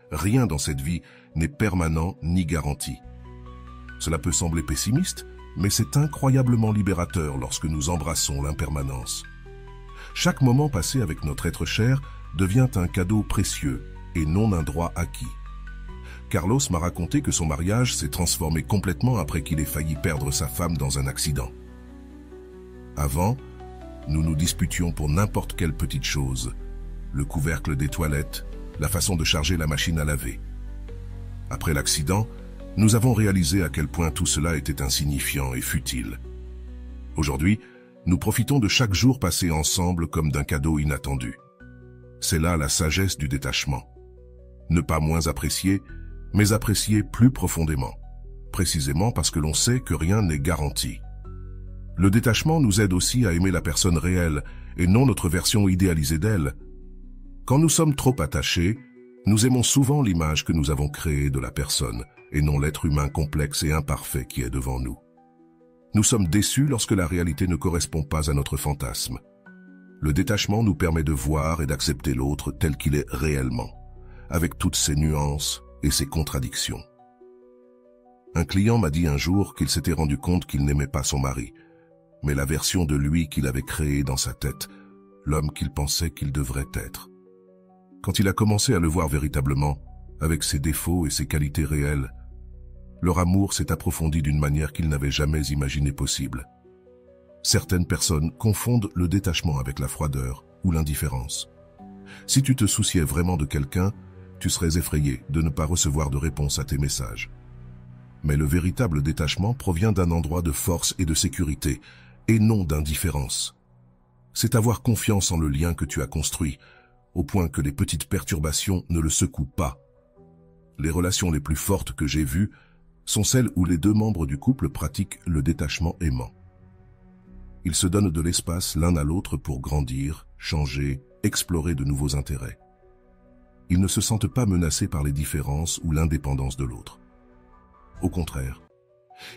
Speaker 1: Rien dans cette vie n'est permanent ni garanti. Cela peut sembler pessimiste, mais c'est incroyablement libérateur lorsque nous embrassons l'impermanence. Chaque moment passé avec notre être cher devient un cadeau précieux et non un droit acquis. Carlos m'a raconté que son mariage s'est transformé complètement après qu'il ait failli perdre sa femme dans un accident. Avant, nous nous disputions pour n'importe quelle petite chose, le couvercle des toilettes, la façon de charger la machine à laver. Après l'accident, nous avons réalisé à quel point tout cela était insignifiant et futile. Aujourd'hui, nous profitons de chaque jour passé ensemble comme d'un cadeau inattendu. C'est là la sagesse du détachement. Ne pas moins apprécier, mais apprécier plus profondément, précisément parce que l'on sait que rien n'est garanti. Le détachement nous aide aussi à aimer la personne réelle et non notre version idéalisée d'elle. Quand nous sommes trop attachés, nous aimons souvent l'image que nous avons créée de la personne et non l'être humain complexe et imparfait qui est devant nous. Nous sommes déçus lorsque la réalité ne correspond pas à notre fantasme. Le détachement nous permet de voir et d'accepter l'autre tel qu'il est réellement, avec toutes ses nuances et ses contradictions. Un client m'a dit un jour qu'il s'était rendu compte qu'il n'aimait pas son mari, mais la version de lui qu'il avait créée dans sa tête, l'homme qu'il pensait qu'il devrait être. Quand il a commencé à le voir véritablement, avec ses défauts et ses qualités réelles, leur amour s'est approfondi d'une manière qu'il n'avait jamais imaginé possible. Certaines personnes confondent le détachement avec la froideur ou l'indifférence. Si tu te souciais vraiment de quelqu'un, tu serais effrayé de ne pas recevoir de réponse à tes messages. Mais le véritable détachement provient d'un endroit de force et de sécurité, et non d'indifférence. C'est avoir confiance en le lien que tu as construit, au point que les petites perturbations ne le secouent pas. Les relations les plus fortes que j'ai vues sont celles où les deux membres du couple pratiquent le détachement aimant. Ils se donnent de l'espace l'un à l'autre pour grandir, changer, explorer de nouveaux intérêts. Ils ne se sentent pas menacés par les différences ou l'indépendance de l'autre. Au contraire,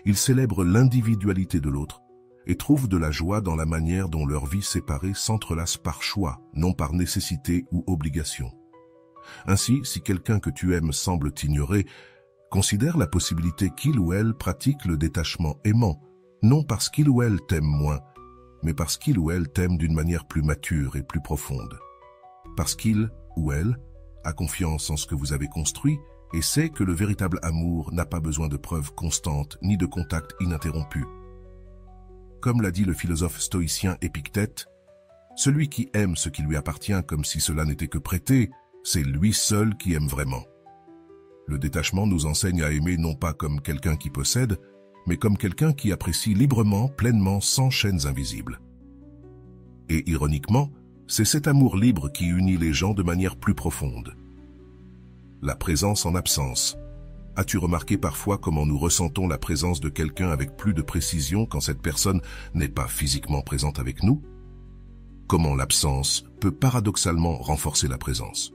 Speaker 1: ils célèbrent l'individualité de l'autre et trouvent de la joie dans la manière dont leur vie séparée s'entrelace par choix, non par nécessité ou obligation. Ainsi, si quelqu'un que tu aimes semble t'ignorer, considère la possibilité qu'il ou elle pratique le détachement aimant, non parce qu'il ou elle t'aime moins, mais parce qu'il ou elle t'aime d'une manière plus mature et plus profonde. Parce qu'il ou elle a confiance en ce que vous avez construit et sait que le véritable amour n'a pas besoin de preuves constantes ni de contacts ininterrompus. Comme l'a dit le philosophe stoïcien Épictète, celui qui aime ce qui lui appartient comme si cela n'était que prêté, c'est lui seul qui aime vraiment. Le détachement nous enseigne à aimer non pas comme quelqu'un qui possède, mais comme quelqu'un qui apprécie librement, pleinement, sans chaînes invisibles. Et ironiquement, c'est cet amour libre qui unit les gens de manière plus profonde. La présence en absence. As-tu remarqué parfois comment nous ressentons la présence de quelqu'un avec plus de précision quand cette personne n'est pas physiquement présente avec nous? Comment l'absence peut paradoxalement renforcer la présence?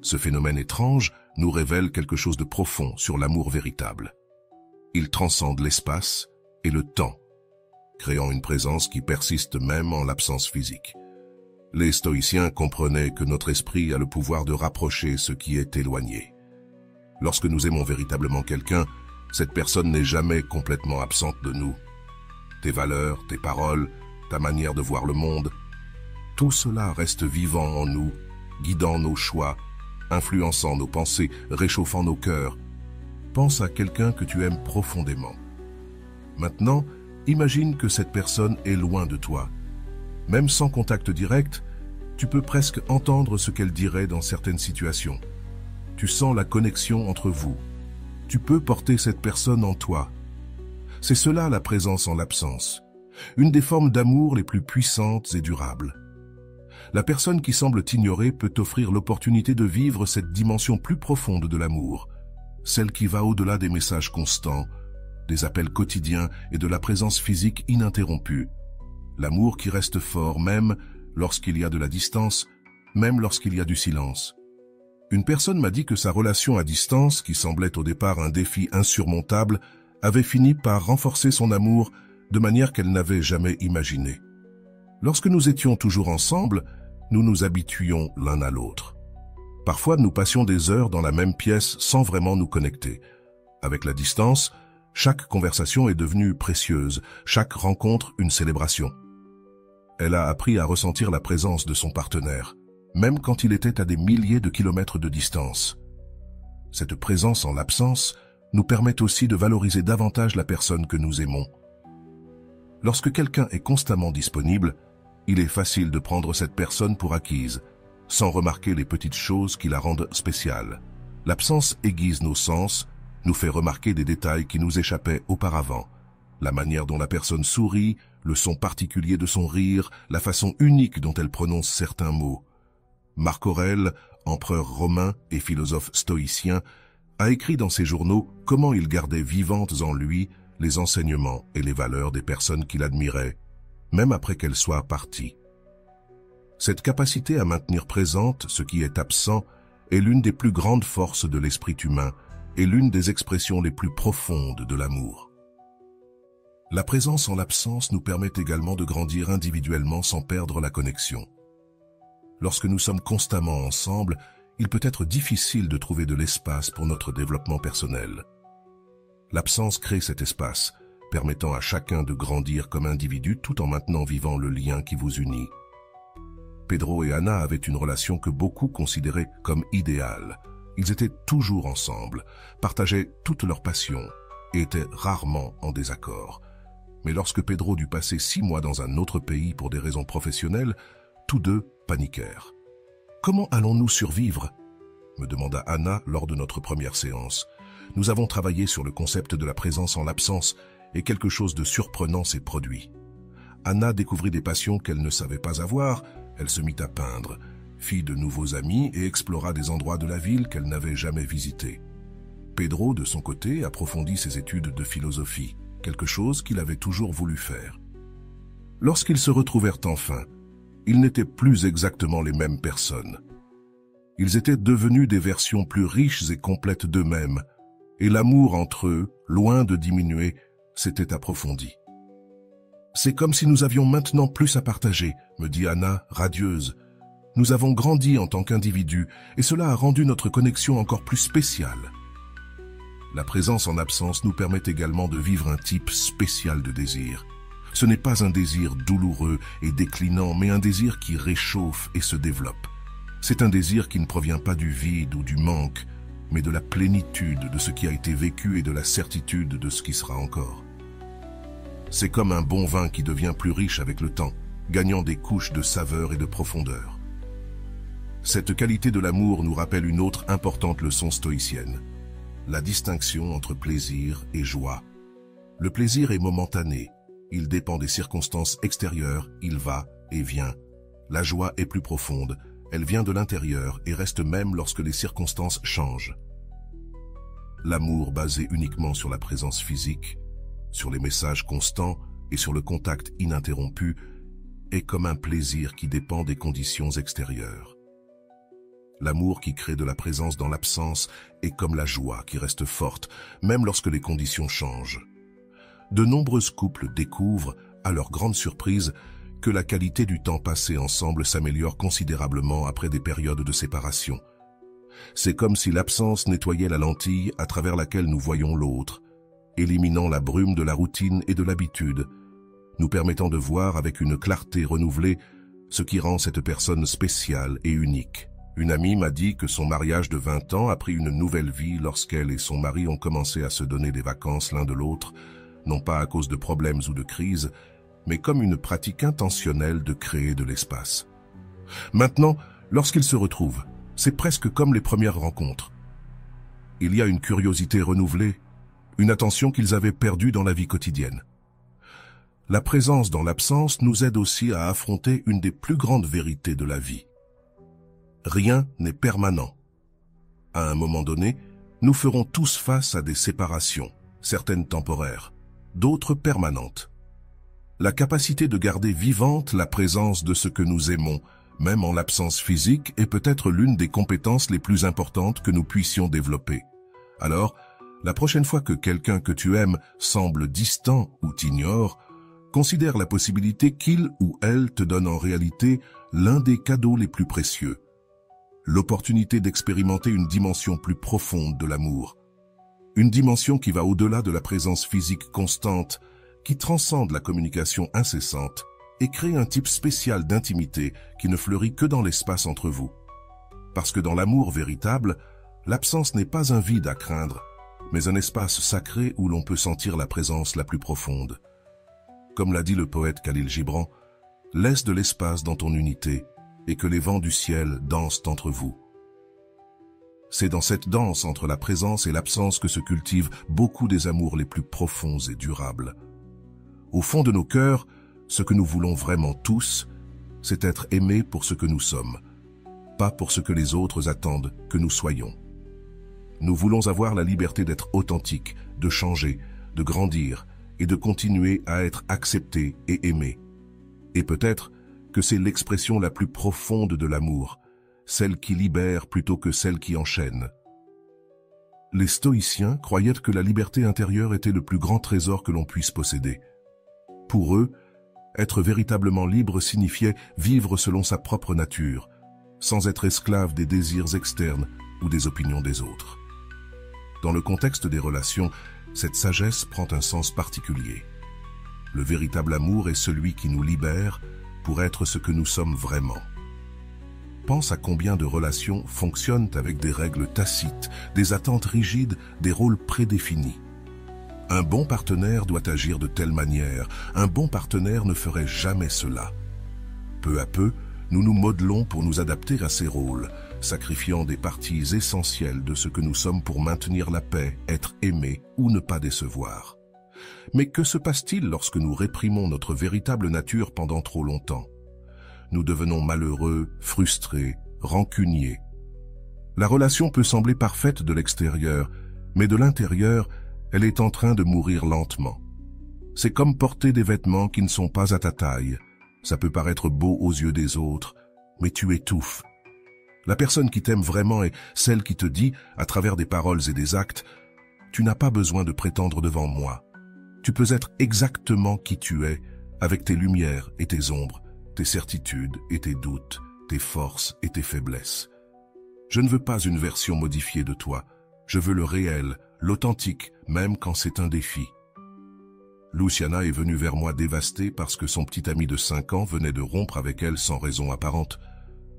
Speaker 1: Ce phénomène étrange nous révèle quelque chose de profond sur l'amour véritable. Il transcende l'espace et le temps, créant une présence qui persiste même en l'absence physique. Les stoïciens comprenaient que notre esprit a le pouvoir de rapprocher ce qui est éloigné. Lorsque nous aimons véritablement quelqu'un, cette personne n'est jamais complètement absente de nous. Tes valeurs, tes paroles, ta manière de voir le monde, tout cela reste vivant en nous, guidant nos choix, influençant nos pensées, réchauffant nos cœurs. Pense à quelqu'un que tu aimes profondément. Maintenant, imagine que cette personne est loin de toi. Même sans contact direct, tu peux presque entendre ce qu'elle dirait dans certaines situations. Tu sens la connexion entre vous. Tu peux porter cette personne en toi. C'est cela la présence en l'absence, une des formes d'amour les plus puissantes et durables. La personne qui semble t'ignorer peut t'offrir l'opportunité de vivre cette dimension plus profonde de l'amour, celle qui va au-delà des messages constants, des appels quotidiens et de la présence physique ininterrompue. L'amour qui reste fort même lorsqu'il y a de la distance, même lorsqu'il y a du silence. Une personne m'a dit que sa relation à distance, qui semblait au départ un défi insurmontable, avait fini par renforcer son amour de manière qu'elle n'avait jamais imaginée. Lorsque nous étions toujours ensemble, nous nous habituions l'un à l'autre. Parfois, nous passions des heures dans la même pièce sans vraiment nous connecter. Avec la distance, Chaque conversation est devenue précieuse, chaque rencontre une célébration. Elle a appris à ressentir la présence de son partenaire, même quand il était à des milliers de kilomètres de distance. Cette présence en l'absence nous permet aussi de valoriser davantage la personne que nous aimons. Lorsque quelqu'un est constamment disponible, il est facile de prendre cette personne pour acquise, sans remarquer les petites choses qui la rendent spéciale. L'absence aiguise nos sens, nous fait remarquer des détails qui nous échappaient auparavant. La manière dont la personne sourit, le son particulier de son rire, la façon unique dont elle prononce certains mots. Marc Aurèle, empereur romain et philosophe stoïcien, a écrit dans ses journaux comment il gardait vivantes en lui les enseignements et les valeurs des personnes qu'il admirait, même après qu'elles soient parties. Cette capacité à maintenir présente ce qui est absent est l'une des plus grandes forces de l'esprit humain et l'une des expressions les plus profondes de l'amour. La présence en l'absence nous permet également de grandir individuellement sans perdre la connexion. Lorsque nous sommes constamment ensemble, il peut être difficile de trouver de l'espace pour notre développement personnel. L'absence crée cet espace, permettant à chacun de grandir comme individu tout en maintenant vivant le lien qui vous unit. Pedro et Anna avaient une relation que beaucoup considéraient comme idéale. Ils étaient toujours ensemble, partageaient toutes leurs passions et étaient rarement en désaccord. Mais lorsque Pedro dut passer 6 mois dans un autre pays pour des raisons professionnelles, tous deux paniquèrent. « Comment allons-nous survivre ?» me demanda Anna lors de notre première séance. Nous avons travaillé sur le concept de la présence en l'absence et quelque chose de surprenant s'est produit. Anna découvrit des passions qu'elle ne savait pas avoir, elle se mit à peindre, fit de nouveaux amis et explora des endroits de la ville qu'elle n'avait jamais visités. Pedro, de son côté, approfondit ses études de philosophie, quelque chose qu'il avait toujours voulu faire. Lorsqu'ils se retrouvèrent enfin, ils n'étaient plus exactement les mêmes personnes. Ils étaient devenus des versions plus riches et complètes d'eux-mêmes, et l'amour entre eux, loin de diminuer, s'était approfondi. « C'est comme si nous avions maintenant plus à partager », me dit Anna, radieuse. « Nous avons grandi en tant qu'individus, et cela a rendu notre connexion encore plus spéciale. » La présence en absence nous permet également de vivre un type spécial de désir. Ce n'est pas un désir douloureux et déclinant, mais un désir qui réchauffe et se développe. C'est un désir qui ne provient pas du vide ou du manque, mais de la plénitude de ce qui a été vécu et de la certitude de ce qui sera encore. C'est comme un bon vin qui devient plus riche avec le temps, gagnant des couches de saveur et de profondeur. Cette qualité de l'amour nous rappelle une autre importante leçon stoïcienne, la distinction entre plaisir et joie. Le plaisir est momentané, il dépend des circonstances extérieures, il va et vient. La joie est plus profonde, elle vient de l'intérieur et reste même lorsque les circonstances changent. L'amour basé uniquement sur la présence physique, sur les messages constants et sur le contact ininterrompu, est comme un plaisir qui dépend des conditions extérieures. L'amour qui crée de la présence dans l'absence est comme la joie qui reste forte, même lorsque les conditions changent. De nombreux couples découvrent, à leur grande surprise, que la qualité du temps passé ensemble s'améliore considérablement après des périodes de séparation. C'est comme si l'absence nettoyait la lentille à travers laquelle nous voyons l'autre, éliminant la brume de la routine et de l'habitude, nous permettant de voir avec une clarté renouvelée ce qui rend cette personne spéciale et unique. Une amie m'a dit que son mariage de 20 ans a pris une nouvelle vie lorsqu'elle et son mari ont commencé à se donner des vacances l'un de l'autre, non pas à cause de problèmes ou de crises, mais comme une pratique intentionnelle de créer de l'espace. Maintenant, lorsqu'ils se retrouvent, c'est presque comme les premières rencontres. Il y a une curiosité renouvelée, une attention qu'ils avaient perdue dans la vie quotidienne. La présence dans l'absence nous aide aussi à affronter une des plus grandes vérités de la vie. Rien n'est permanent. À un moment donné, nous ferons tous face à des séparations, certaines temporaires, d'autres permanentes. La capacité de garder vivante la présence de ce que nous aimons, même en l'absence physique, est peut-être l'une des compétences les plus importantes que nous puissions développer. Alors, la prochaine fois que quelqu'un que tu aimes semble distant ou t'ignore, considère la possibilité qu'il ou elle te donne en réalité l'un des cadeaux les plus précieux, l'opportunité d'expérimenter une dimension plus profonde de l'amour. Une dimension qui va au-delà de la présence physique constante, qui transcende la communication incessante et crée un type spécial d'intimité qui ne fleurit que dans l'espace entre vous. Parce que dans l'amour véritable, l'absence n'est pas un vide à craindre, mais un espace sacré où l'on peut sentir la présence la plus profonde. Comme l'a dit le poète Khalil Gibran, « Laisse de l'espace dans ton unité et que les vents du ciel dansent entre vous. » C'est dans cette danse entre la présence et l'absence que se cultivent beaucoup des amours les plus profonds et durables. Au fond de nos cœurs, ce que nous voulons vraiment tous, c'est être aimés pour ce que nous sommes, pas pour ce que les autres attendent que nous soyons. Nous voulons avoir la liberté d'être authentiques, de changer, de grandir et de continuer à être acceptés et aimés. Et peut-être que c'est l'expression la plus profonde de l'amour, celle qui libère plutôt que celle qui enchaîne. Les stoïciens croyaient que la liberté intérieure était le plus grand trésor que l'on puisse posséder. Pour eux, être véritablement libre signifiait vivre selon sa propre nature, sans être esclave des désirs externes ou des opinions des autres. Dans le contexte des relations, cette sagesse prend un sens particulier. Le véritable amour est celui qui nous libère pour être ce que nous sommes vraiment. Pense à combien de relations fonctionnent avec des règles tacites, des attentes rigides, des rôles prédéfinis. Un bon partenaire doit agir de telle manière, un bon partenaire ne ferait jamais cela. Peu à peu, nous nous modelons pour nous adapter à ces rôles, sacrifiant des parties essentielles de ce que nous sommes pour maintenir la paix, être aimés ou ne pas décevoir. Mais que se passe-t-il lorsque nous réprimons notre véritable nature pendant trop longtemps? Nous devenons malheureux, frustrés, rancuniers. La relation peut sembler parfaite de l'extérieur, mais de l'intérieur, elle est en train de mourir lentement. C'est comme porter des vêtements qui ne sont pas à ta taille. Ça peut paraître beau aux yeux des autres, mais tu étouffes. La personne qui t'aime vraiment est celle qui te dit, à travers des paroles et des actes, « Tu n'as pas besoin de prétendre devant moi. Tu peux être exactement qui tu es, avec tes lumières et tes ombres, tes certitudes et tes doutes, tes forces et tes faiblesses. Je ne veux pas une version modifiée de toi. Je veux le réel, l'authentique, même quand c'est un défi. » Luciana est venue vers moi dévastée parce que son petit ami de 5 ans venait de rompre avec elle sans raison apparente.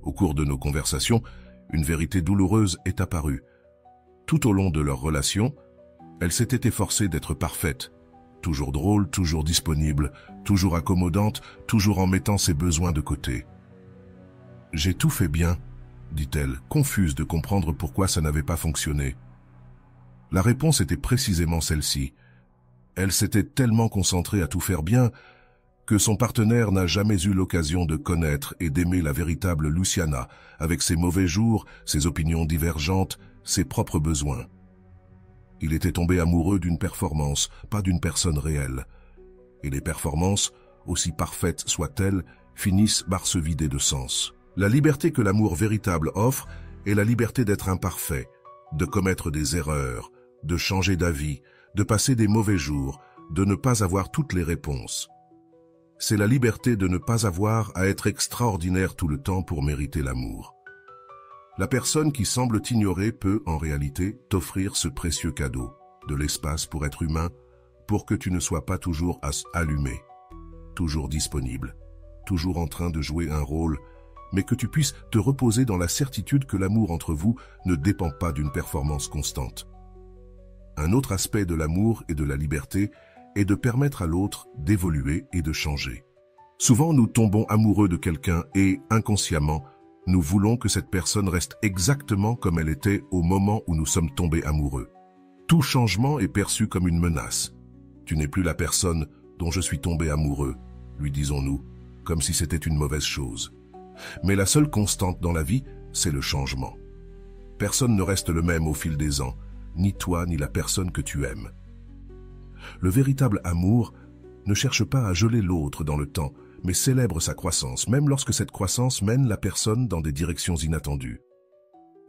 Speaker 1: Au cours de nos conversations, une vérité douloureuse est apparue. Tout au long de leur relation, elle s'était efforcée d'être parfaite, toujours drôle, toujours disponible, toujours accommodante, toujours en mettant ses besoins de côté. « J'ai tout fait bien », dit-elle, confuse de comprendre pourquoi ça n'avait pas fonctionné. La réponse était précisément celle-ci. Elle s'était tellement concentrée à tout faire bien que son partenaire n'a jamais eu l'occasion de connaître et d'aimer la véritable Luciana, avec ses mauvais jours, ses opinions divergentes, ses propres besoins. Il était tombé amoureux d'une performance, pas d'une personne réelle. Et les performances, aussi parfaites soient-elles, finissent par se vider de sens. La liberté que l'amour véritable offre est la liberté d'être imparfait, de commettre des erreurs, de changer d'avis, de passer des mauvais jours, de ne pas avoir toutes les réponses. C'est la liberté de ne pas avoir à être extraordinaire tout le temps pour mériter l'amour. La personne qui semble t'ignorer peut, en réalité, t'offrir ce précieux cadeau, de l'espace pour être humain, pour que tu ne sois pas toujours allumé, toujours disponible, toujours en train de jouer un rôle, mais que tu puisses te reposer dans la certitude que l'amour entre vous ne dépend pas d'une performance constante. Un autre aspect de l'amour et de la liberté est de permettre à l'autre d'évoluer et de changer. Souvent, nous tombons amoureux de quelqu'un et, inconsciemment, nous voulons que cette personne reste exactement comme elle était au moment où nous sommes tombés amoureux. Tout changement est perçu comme une menace. « Tu n'es plus la personne dont je suis tombé amoureux », lui disons-nous, comme si c'était une mauvaise chose. Mais la seule constante dans la vie, c'est le changement. Personne ne reste le même au fil des ans, ni toi ni la personne que tu aimes. Le véritable amour ne cherche pas à geler l'autre dans le temps, mais célèbre sa croissance, même lorsque cette croissance mène la personne dans des directions inattendues.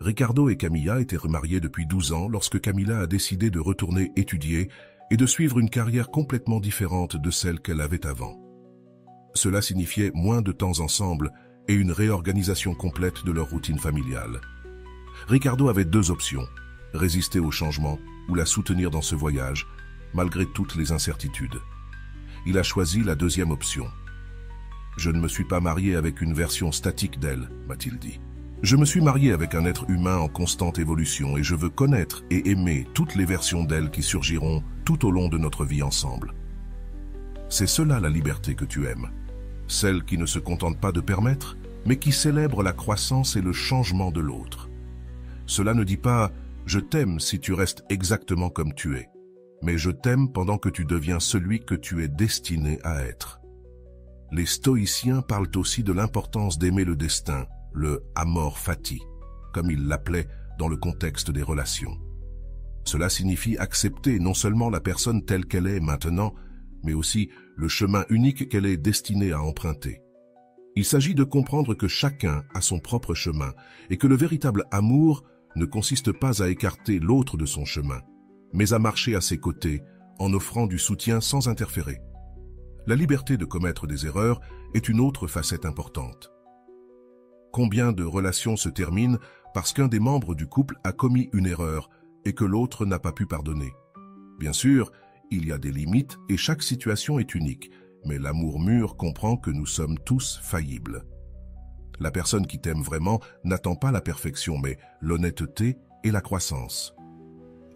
Speaker 1: Ricardo et Camilla étaient remariés depuis 12 ans lorsque Camilla a décidé de retourner étudier et de suivre une carrière complètement différente de celle qu'elle avait avant. Cela signifiait moins de temps ensemble et une réorganisation complète de leur routine familiale. Ricardo avait 2 options, résister au changement ou la soutenir dans ce voyage, malgré toutes les incertitudes. Il a choisi la deuxième option. Je ne me suis pas marié avec une version statique d'elle, m'a-t-il dit. Je me suis marié avec un être humain en constante évolution et je veux connaître et aimer toutes les versions d'elle qui surgiront tout au long de notre vie ensemble. C'est cela la liberté que tu aimes. Celle qui ne se contente pas de permettre, mais qui célèbre la croissance et le changement de l'autre. Cela ne dit pas « je t'aime si tu restes exactement comme tu es », mais « je t'aime pendant que tu deviens celui que tu es destiné à être ». Les stoïciens parlent aussi de l'importance d'aimer le destin, le amor fati, comme ils l'appelaient dans le contexte des relations. Cela signifie accepter non seulement la personne telle qu'elle est maintenant, mais aussi le chemin unique qu'elle est destinée à emprunter. Il s'agit de comprendre que chacun a son propre chemin et que le véritable amour ne consiste pas à écarter l'autre de son chemin, mais à marcher à ses côtés en offrant du soutien sans interférer. La liberté de commettre des erreurs est une autre facette importante. Combien de relations se terminent parce qu'un des membres du couple a commis une erreur et que l'autre n'a pas pu pardonner? Bien sûr, il y a des limites et chaque situation est unique, mais l'amour mûr comprend que nous sommes tous faillibles. La personne qui t'aime vraiment n'attend pas la perfection, mais l'honnêteté et la croissance.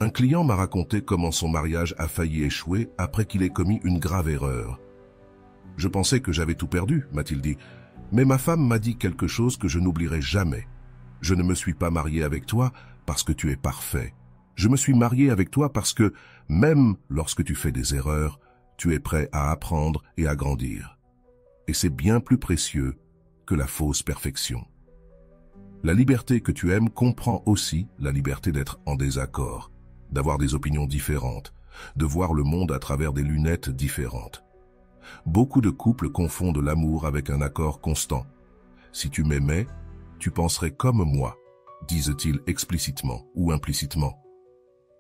Speaker 1: Un client m'a raconté comment son mariage a failli échouer après qu'il ait commis une grave erreur. « Je pensais que j'avais tout perdu, m'a-t-il dit, mais ma femme m'a dit quelque chose que je n'oublierai jamais. Je ne me suis pas marié avec toi parce que tu es parfait. Je me suis marié avec toi parce que, même lorsque tu fais des erreurs, tu es prêt à apprendre et à grandir. Et c'est bien plus précieux que la fausse perfection. La liberté que tu aimes comprend aussi la liberté d'être en désaccord, d'avoir des opinions différentes, de voir le monde à travers des lunettes différentes. Beaucoup de couples confondent l'amour avec un accord constant. Si tu m'aimais, tu penserais comme moi, disent-ils explicitement ou implicitement.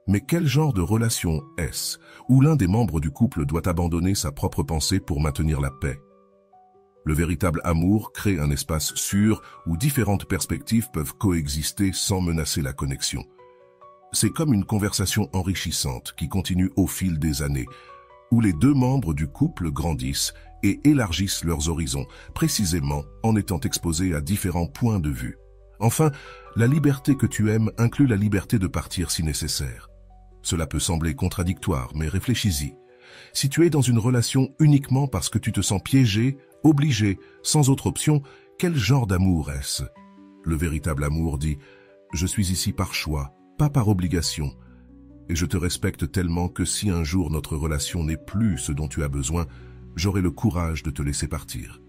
Speaker 1: Mais quel genre de relation est-ce où l'un des membres du couple doit abandonner sa propre pensée pour maintenir la paix? Le véritable amour crée un espace sûr où différentes perspectives peuvent coexister sans menacer la connexion. C'est comme une conversation enrichissante qui continue au fil des années, où les deux membres du couple grandissent et élargissent leurs horizons, précisément en étant exposés à différents points de vue. Enfin, la liberté que tu aimes inclut la liberté de partir si nécessaire. Cela peut sembler contradictoire, mais réfléchis-y. Si tu es dans une relation uniquement parce que tu te sens piégé, obligé, sans autre option, quel genre d'amour est-ce? Le véritable amour dit « Je suis ici par choix, pas par obligation. Et je te respecte tellement que si un jour notre relation n'est plus ce dont tu as besoin, j'aurai le courage de te laisser partir. »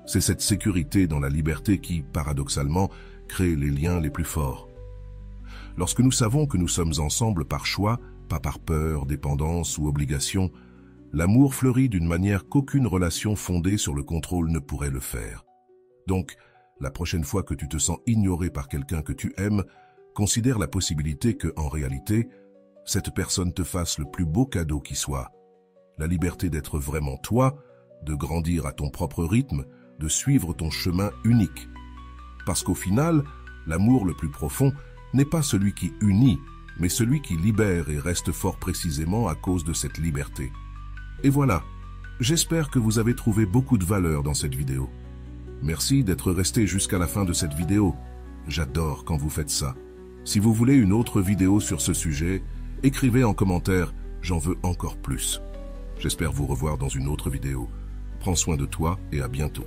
Speaker 1: C'est cette sécurité dans la liberté qui, paradoxalement, crée les liens les plus forts. Lorsque nous savons que nous sommes ensemble par choix, pas par peur, dépendance ou obligation, l'amour fleurit d'une manière qu'aucune relation fondée sur le contrôle ne pourrait le faire. Donc, la prochaine fois que tu te sens ignoré par quelqu'un que tu aimes, considère la possibilité que, en réalité, cette personne te fasse le plus beau cadeau qui soit. La liberté d'être vraiment toi, de grandir à ton propre rythme, de suivre ton chemin unique. Parce qu'au final, l'amour le plus profond n'est pas celui qui unit, mais celui qui libère et reste fort précisément à cause de cette liberté. Et voilà, j'espère que vous avez trouvé beaucoup de valeur dans cette vidéo. Merci d'être resté jusqu'à la fin de cette vidéo. J'adore quand vous faites ça. Si vous voulez une autre vidéo sur ce sujet, écrivez en commentaire « J'en veux encore plus ». J'espère vous revoir dans une autre vidéo. Prends soin de toi et à bientôt.